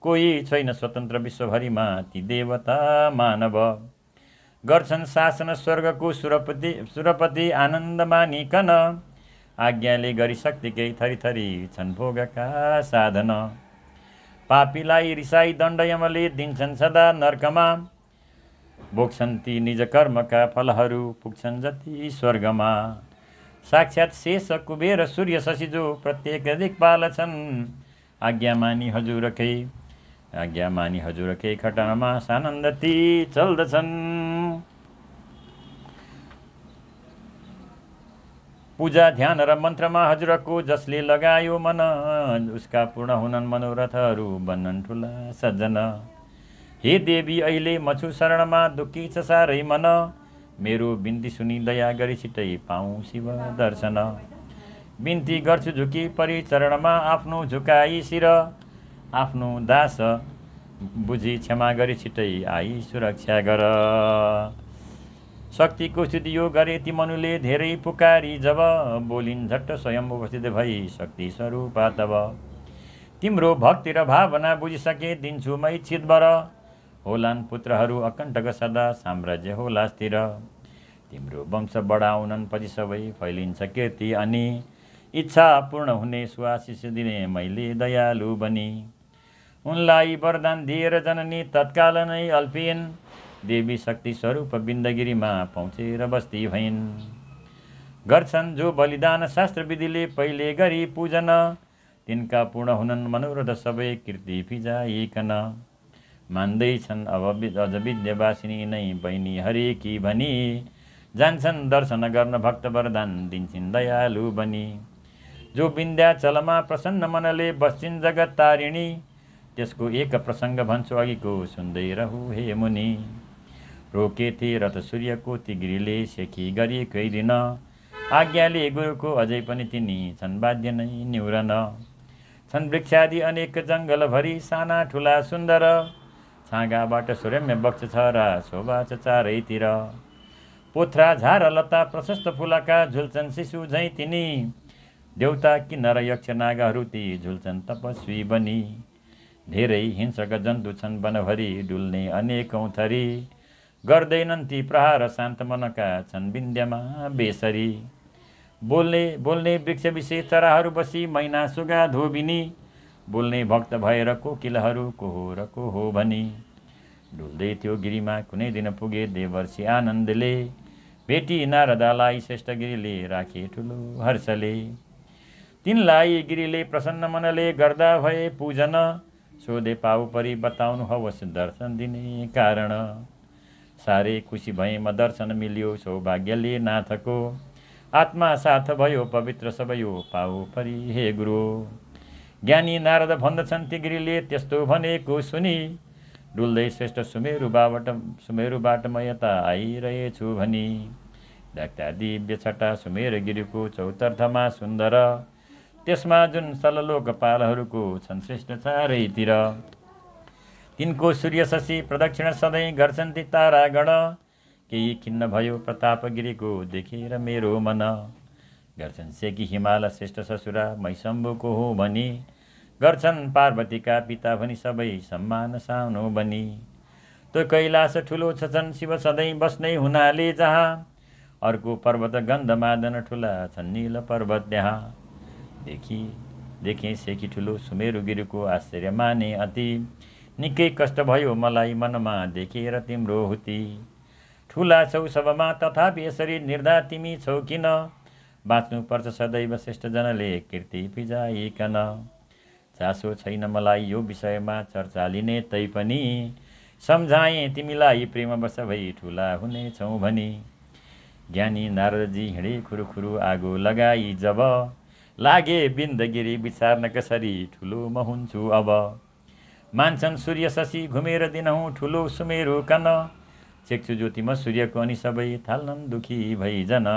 कोही छैन स्वतन्त्र विश्वभरिमा ती देवता मानव। गर्छन् शासन स्वर्गको सुरपति आनन्द मानिकन आज्ञाले गरी शक्तिकै थरी थरी छन् भोगका साधन। पापीलाई रिसाई दण्ड यमले दिन्छन् सदा नर्कमा बोक्छन् ती निज कर्मका फलहरू पुग्छन् जति स्वर्गमा। साक्षात् शेष कुबेर सूर्य शशि जो प्रत्येक दिक्पाल छन्। आज्ञा मानी हजुरकै खटनमा सानन्द ती चल्दछन्। पूजा ध्यान र मन्त्रमा हजुरको जसले लगायो मन, उसका पूर्ण हुनन् मनोरथहरू बन्नन् ठुला सज्जन। हे देवी अहिले म छु शरणमा, दुःखी छ साह्रै मन। मेरो बिन्ती सुनि दया गरी छिटै पाऊँ शिव दर्शन। बिन्ती गर्छु झुकी परि चरणमा, आफ्नो झुकाई शिर। आफ्नो दास बुझी क्षमा गरी छिटै आई सुरक्षा गर। शक्तिको स्तुति यो गरे ती मनुले धेरै पुकारी जब, बोलिन् झट्ट स्वयं उपस्थित भई शक्ति स्वरूपा तब। तिम्रो भक्ति र भावना बुझिसके दिन्छु मै चितवर। होलान् पुत्रहरू अकण्टक सदा साम्राज्य होला स्थिर। तिम्रो वंश बढाउनन् पछि सबै फैलिन्छ कीर्ति अनि, इच्छा पूर्ण हुने सुआशिष दिने मैले दयालु बनी। उनलाई वरदान दिएर जननी तत्काल नै अल्पिन्, देवी शक्ति स्वरूप बिन्दगिरीमा पहुँचेर बस्ती भइन्। गर्छन् जो बलिदान शास्त्र विधिले पहिले गरी पूजन, तिनका पूर्ण हुनन् मनोरथ सबै कीर्ति फिजाइकन। मान्दैछन् अब अझ विद्यावासिनी नै बहिनी हरेकी भनी, जान्छन् दर्शन गर्न भक्त वरदान दिन्छन् दयालु बनी। जो विन्ध्याचलमा प्रसन्न मनले बस्छिन् जगत तारिणी, त्यसको एक प्रसङ्ग भन्छु अघिको सुन्दै रहु हे मुनि। रोकेथे रथ सूर्यको तिग्रीले सेखी गरिएकै दिन, आज्ञाले गुरुको अझै पनि तिनी छन् बाध्य नै निहुरन। छन् वृक्षादि अनेक जङ्गलभरि साना ठुला सुन्दर, छाँगाबाट सुरम्य बक्ष छ र शोभा छ चारैतिर। पोथ्रा झार लता प्रशस्त फुलका झुल्छन् शिशु झैँ तिनी, देउता किन्नर यक्ष नागहरू ती झुल्छन् तपस्वी बनी। धेरै हिंसक जन्तु छन् वनभरि डुल्ने अनेकौँ थरी, गर्दैनन् ती प्रहार शान्त मनका छन् विन्द्यमा बेसरी। बोल्ने वृक्ष विशेष चराहरू बसी मैना सुगा धोबिनी, बोल्ने भक्त भएर कोकिलहरू को हो भनी। डुल्दै थियो गिरीमा कुनै दिन पुगे देवर्षि आनन्दले, भेटी नारदालाई श्रेष्ठ गिरीले राखे ठुलो हर्षले। तिनलाई गिरीले प्रसन्न मनले गर्दा भए पूजन, सोधे पाउ परि बताउनु हवस् दर्शन दिने कारण। साह्रै खुसी भए म दर्शन मिल्यो सौभाग्यले नाथको, आत्मा साथ भयो पवित्र सबयो पाउ परि हे गुरु। ज्ञानी नारद भन्दछन् ती गिरीले त्यस्तो भनेको सुनि, डुल्दै श्रेष्ठ सुमेरुबाट म यता आइरहेछु भनी। देख्दा दिव्य छटा सुमेर गिरीको चौतर्फमा सुन्दर, त्यसमा जुन सललोकपालहरूको छन् श्रेष्ठ चारैतिर। तिनको सूर्य शशि प्रदक्षिण सधैँ गर्छन् ती तारागण, केही खिन्न भयो प्रताप गिरीको देखेर मेरो मन। गर्छन् सेकी हिमाल श्रेष्ठ ससुरा मै शम्भुको हो भनी, गर्छन् पार्वतीका पिता भनी सबै सम्मान सानो बनी। त्यो कैलाश ठुलो छन् शिव सधैँ बस्नै हुनाले जहाँ, अर्को पर्वत गन्धमादन ठुला छन् नील पर्वत त्यहाँ। देखेँ सेकी ठुलो सुमेरु गिरीको आश्चर्य माने अति, निकै कष्ट भयो मलाई मनमा देखेर तिम्रो हुती। ठुला छौ सबमा तथापि यसरी निर्धा तिमी छौ किन, बाँच्नु पर्छ सदैव श्रेष्ठ जनले कीर्ति फिजाइकन। चासो छैन मलाई यो विषयमा चर्चा लिने तैपनि, सम्झाएँ तिमीलाई प्रेमवश भई ठुला हुनेछौ भनी। ज्ञानी नारदजी हिँडे खुरुखुरु आगो लगाई जब, लागे बिन्दगिरी विचार्न कसरी ठुलो म हुन्छु अब। मान्छन् सूर्य शशि घुमेर दिनहुँ ठुलो सुमेरु कन, चेक्छु ज्योति म सूर्यको अनि सबै थाल्नन् दुखी भइजन।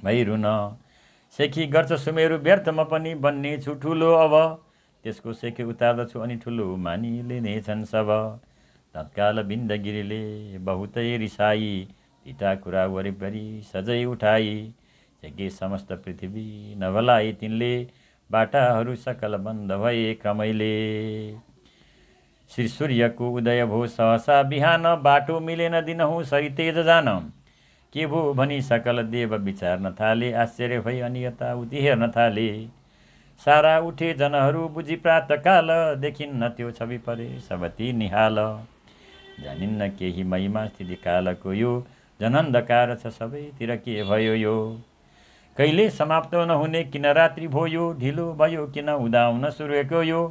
भइरुन सेखी गर्छ सुमेरु व्यर्थ म पनि बन्ने छु ठुलो अब, त्यसको सेखी उतार्दछु अनि ठुलो मानिलिनेछन् सब। तत्काल बिन्दगिरीले बहुतै रिसाई, तिता कुरा वरिपरि सजै उठाई। सेके समस्त पृथ्वी नभलाई तिनले, बाटाहरू सकल बन्द भए क्रमैले। श्री सूर्यको उदय भो सहसा बिहान, बाटो मिलेन दिनहुँ सरी तेज जान। के भो भनी सकल देव विचार्न थाले, आश्चर्य भई अनि यताउति हेर्न थाले। सारा उठे जनहरू बुझी प्रातकाल, देखिन्न त्यो छवि परे सबती निहाल। जानिन्न केही महिमा स्थिति कालको यो जनन्धकार छ सबैतिर के भयो यो कहिले समाप्त नहुने किन रात्रि भयो ढिलो भयो किन उदाउन सुरुको यो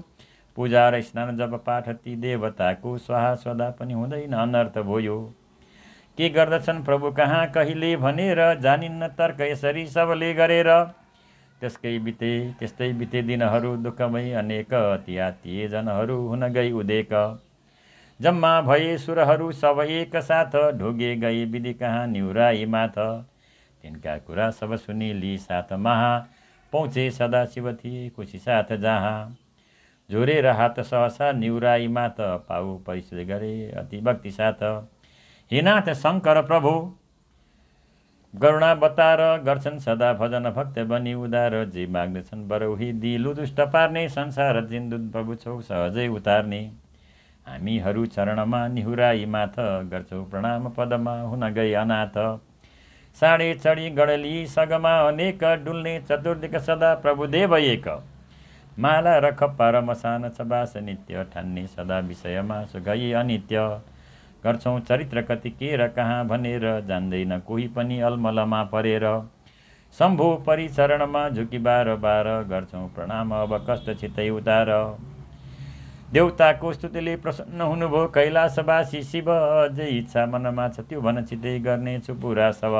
पूजा र स्नान जब पाठ ती देवताको स्वाहा स्वदा पनि हुँदैन अनर्थ भयो के गर्दछन् प्रभु कहाँ कहिले भनेर जानिन्न तर्क यसरी सबले गरेर त्यस्तै बिते दिनहरू दुःखमय अनेक अति जनहरू हुन गई उदेक जम्मा भए सुरहरू सब एक साथ ढोगे गए विधि कहाँ निहुराई माथ तिनका कुरा सब सुनिली साथ महा पहुँचे सदा शिव थिए खुसी साथ जहाँ जोरेर हात सहसा निहुराई माथ पाउ परिचय गरे अति भक्ति साथ हे नाथ शङ्कर प्रभु करुणा बतार गर्छन् सदा भजन भक्त बनी उदार जे माग्दछन् बरौही दिलु दुष्ट पार्ने संसार जिन्दुद प्रभु छौ सहजै उतार्ने हामीहरू चरणमा निहुराई माथ गर्छौ प्रणाम पदमा हुन गई अनाथ साँडे चढी गडली सगमा अनेक डुल्ने चतुर्दिक सदा प्रभुदेव एक माला र खप्पा र मसान छ बास नित्य ठान्ने सदा विषयमा सुगई अनित्य गर्छौँ चरित्र कति के र कहाँ भनेर जान्दैन कोही पनि अलमलमा परेर शम्भु परिचरणमा झुकी बार बार गर्छौँ प्रणाम अब कष्ट छिटै उतार देवताको स्तुतिले प्रसन्न हुनुभयो कैलाशवासी शिव जे इच्छा मनमा छ त्यो भन छिटै गर्नेछु पुरा सब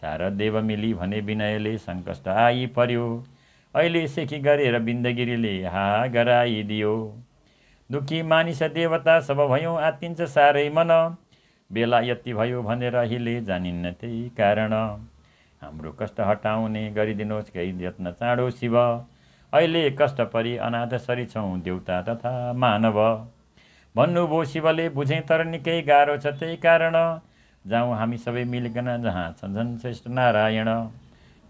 सारा देव मिली भने विनयले सङ्कष्ट आई पर्यो अहिले सेखी गरेर बिन्दगिरीले हा गराइदियो दुखी मानिस देवता सब भयौँ आत्तिन्छ साह्रै मन बेला यति भयो भनेर अहिले जानिन्न त्यही कारण हाम्रो कष्ट हटाउने गरिदिनुहोस् केही यत्न चाँडो शिव अहिले कष्ट परि अनाथ सरी छौँ देवता तथा मानव भन्नुभयो शिवले बुझेँ तर निकै गाह्रो छ त्यही कारण जाउँ हामी सबै मिलिकन जहाँ छ झन् श्रेष्ठ नारायण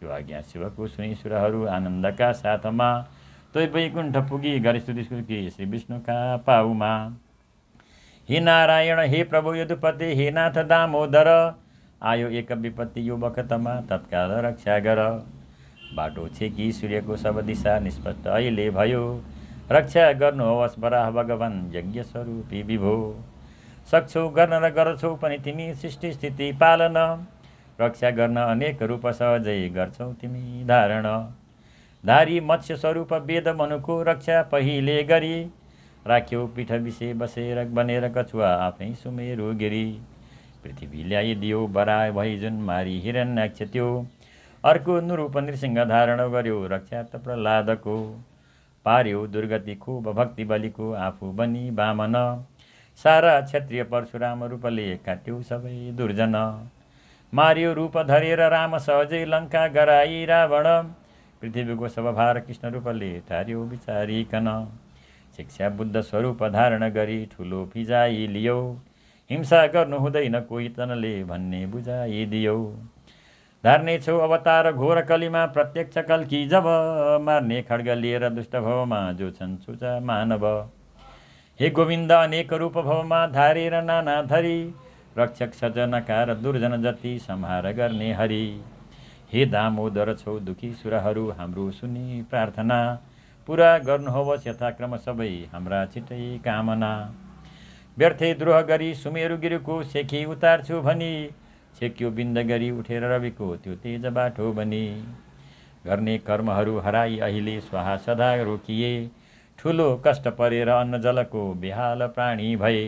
यो आज्ञा शिवको सुनि सुरहरू आनन्दका साथमा तै वैकुण्ठ पुगी गरे स्तुति श्री विष्णुका पाउमा हे नारायण हे प्रभु यदुपति हे नाथ दामोदर आयो एक विपत्ति यो बखतमा तत्काल रक्षा गर बाटो छेकी सूर्यको सब दिशा निष्पष्ट अहिले भयो रक्षा गर्नुहोस् वराह भगवान् यज्ञ स्वरूपी विभो सक्छौ गर्न र गर्छौ पनि तिमी सृष्टि स्थिति पालन रक्षा गर्न अनेक रूप सहजै गर्छौ तिमी धारण धारी मत्स्य स्वरूप वेद मनुको रक्षा पहिले गरी राख्यौ पीठ विषे बसेर बनेर कछुवा आफै सुमेरु गिरी पृथ्वी ल्याइदियो बराय भई जुन मारी हिरण्याक्ष त्यो अर्को नृप नृसिंह धारण गर्यो रक्षा त प्रह्लादको पार्यो दुर्गति खूब भक्ति बलिको आफू बनी वामन सारा क्षत्रिय परशुराम रूपले काट्यो सबै दुर्जन मार्यो रूप धरेर राम सहजै लङ्का गराई रावण पृथ्वीको सब भार कृष्ण रूपले टार्यो विचारिकन शिक्षा बुद्ध स्वरूप धारण गरी ठुलो फिजाइ लियो हिंसा गर्नु हुँदैन कोही तनले भन्ने बुझाइदियो धार्ने छौ अवतार घोर कलीमा प्रत्यक्ष कल्की जब मार्ने खड्ग लिएर दुष्ट भवमा जो छन् सुचा मानव हे गोविन्द अनेक रूप भवमा धारेर नाना धरी रक्षक सजनकार दुर्जन जति संहार गर्ने हरि हे दामोदर छौ दुखी सुरहरू हाम्रो सुनि प्रार्थना पुरा गर्नुहोस् यथाक्रम सबै हाम्रा छिटै कामना व्यर्थै द्रोह गरी सुमेरु गिरीको सेखी उतार्छु भनी छेक्यो बिन्द गरी उठेर रविको त्यो तेज बाटो बनी गर्ने कर्महरू हराई अहिले स्वाहा सदा रोकिए ठुलो कष्ट परेर अन्न जलको बेहाल प्राणी भए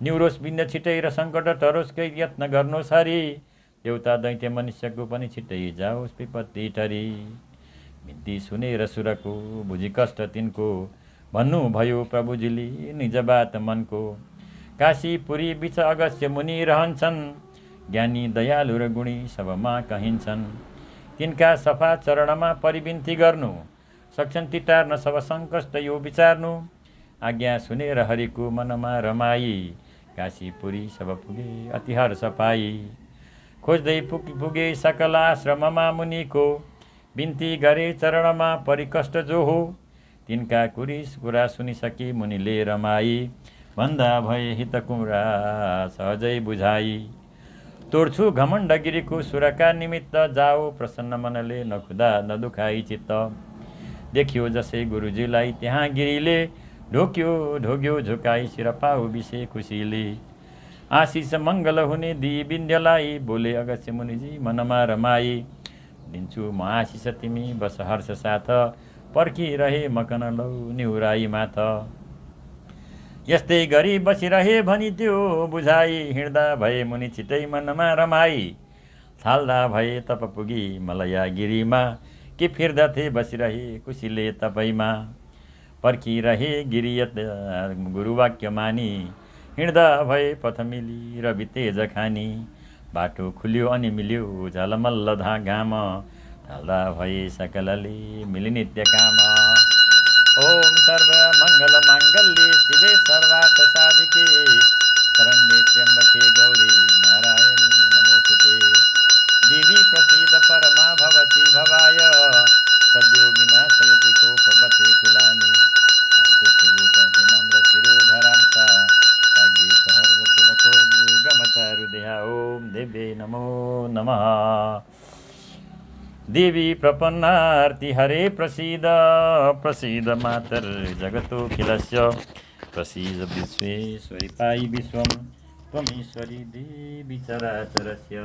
न्युरोस बिन्द छिटै र सङ्कट टरोसकै यत्न गर्नुहोस् हरि देवता दैत्य मनुष्यको पनि छिट्टै जाओस् विपत्ति टरी बिन्ती सुनेर सुरको बुझी कष्ट तिनको भन्नुभयो प्रभुजीले निज बात मनको काशीपुरी बिच अगस्त्य मुनि रहन्छन् ज्ञानी दयालु र गुणी सबमा कहिन्छन् तिनका सफा चरणमा परिबिन्ती गर्नु सक्छन् तिटार्न सब सङ्कष्ट यो विचार्नु आज्ञा सुनेर हरिको मनमा रमाई काशीपुरी सब पुगे अति हर्ष पाई खोज्दै पुगे सकल आश्रममा मुनिको बिन्ती गरे चरणमा परिकष्ट जो हो तिनका कुरा सुनिसकी मुनिले रमाई भन्दा भए हित कुरा सहजै बुझाई तोड्छु घमण्ड गिरीको सुरका निमित्त जाओ प्रसन्न मनले नखुदा नदुखाई चित्त देखियो जसै गुरुजीलाई त्यहाँ गिरीले ढोक्यो ढोग्यो झुकाई शिर पाउ विषे खुसीले आशिष मङ्गल हुने दिई विन्ध्यलाई बोले अगस्त्य मुनिजी मनमा रमाई दिन्छु म आशिष तिमी बस हर्ष साथ पर्खिरहे मकन लौ निहुराई माथ यस्तै गरी बसिरहे भनी त्यो बुझाई हिँड्दा भए मुनि छिटै मनमा रमाई थाल्दा भए तप पुगी मलयागिरीमा के फिर्दथे बसिरहे खुसीले तपाईँमा पर्खिरहे गिरियत गुरुवाक्य मानी हिँड्दा भए पथ मिली रवि तेज खानी बाटो खुल्यो अनि मिल्यो झलमल्ल घाम ढल्दा भए सकलले मिली नित्य काम ओम सर्व मङ्गल माङ्गल्ये शिवे सर्वार्थ साधिके शरण्ये त्र्यम्बके गौरी नारायणी नमोस्तुते देवी प्रसीद परमा भवती भवाय सद्यो विनाशयति कोपवते कुलानि सन्तुष्टरूपं नम्र शिरोधरांसा साग्री सहर्ष कुलको गमचारु देहा ओम देव्यै नमो नमः देवी प्रपन्नार्ति हरे प्रसीद प्रसीद मातर जगतोऽखिलस्य प्रसीद विश्वेश्वरी पायि विश्वं त्वमीश्वरी देवी चराचरस्य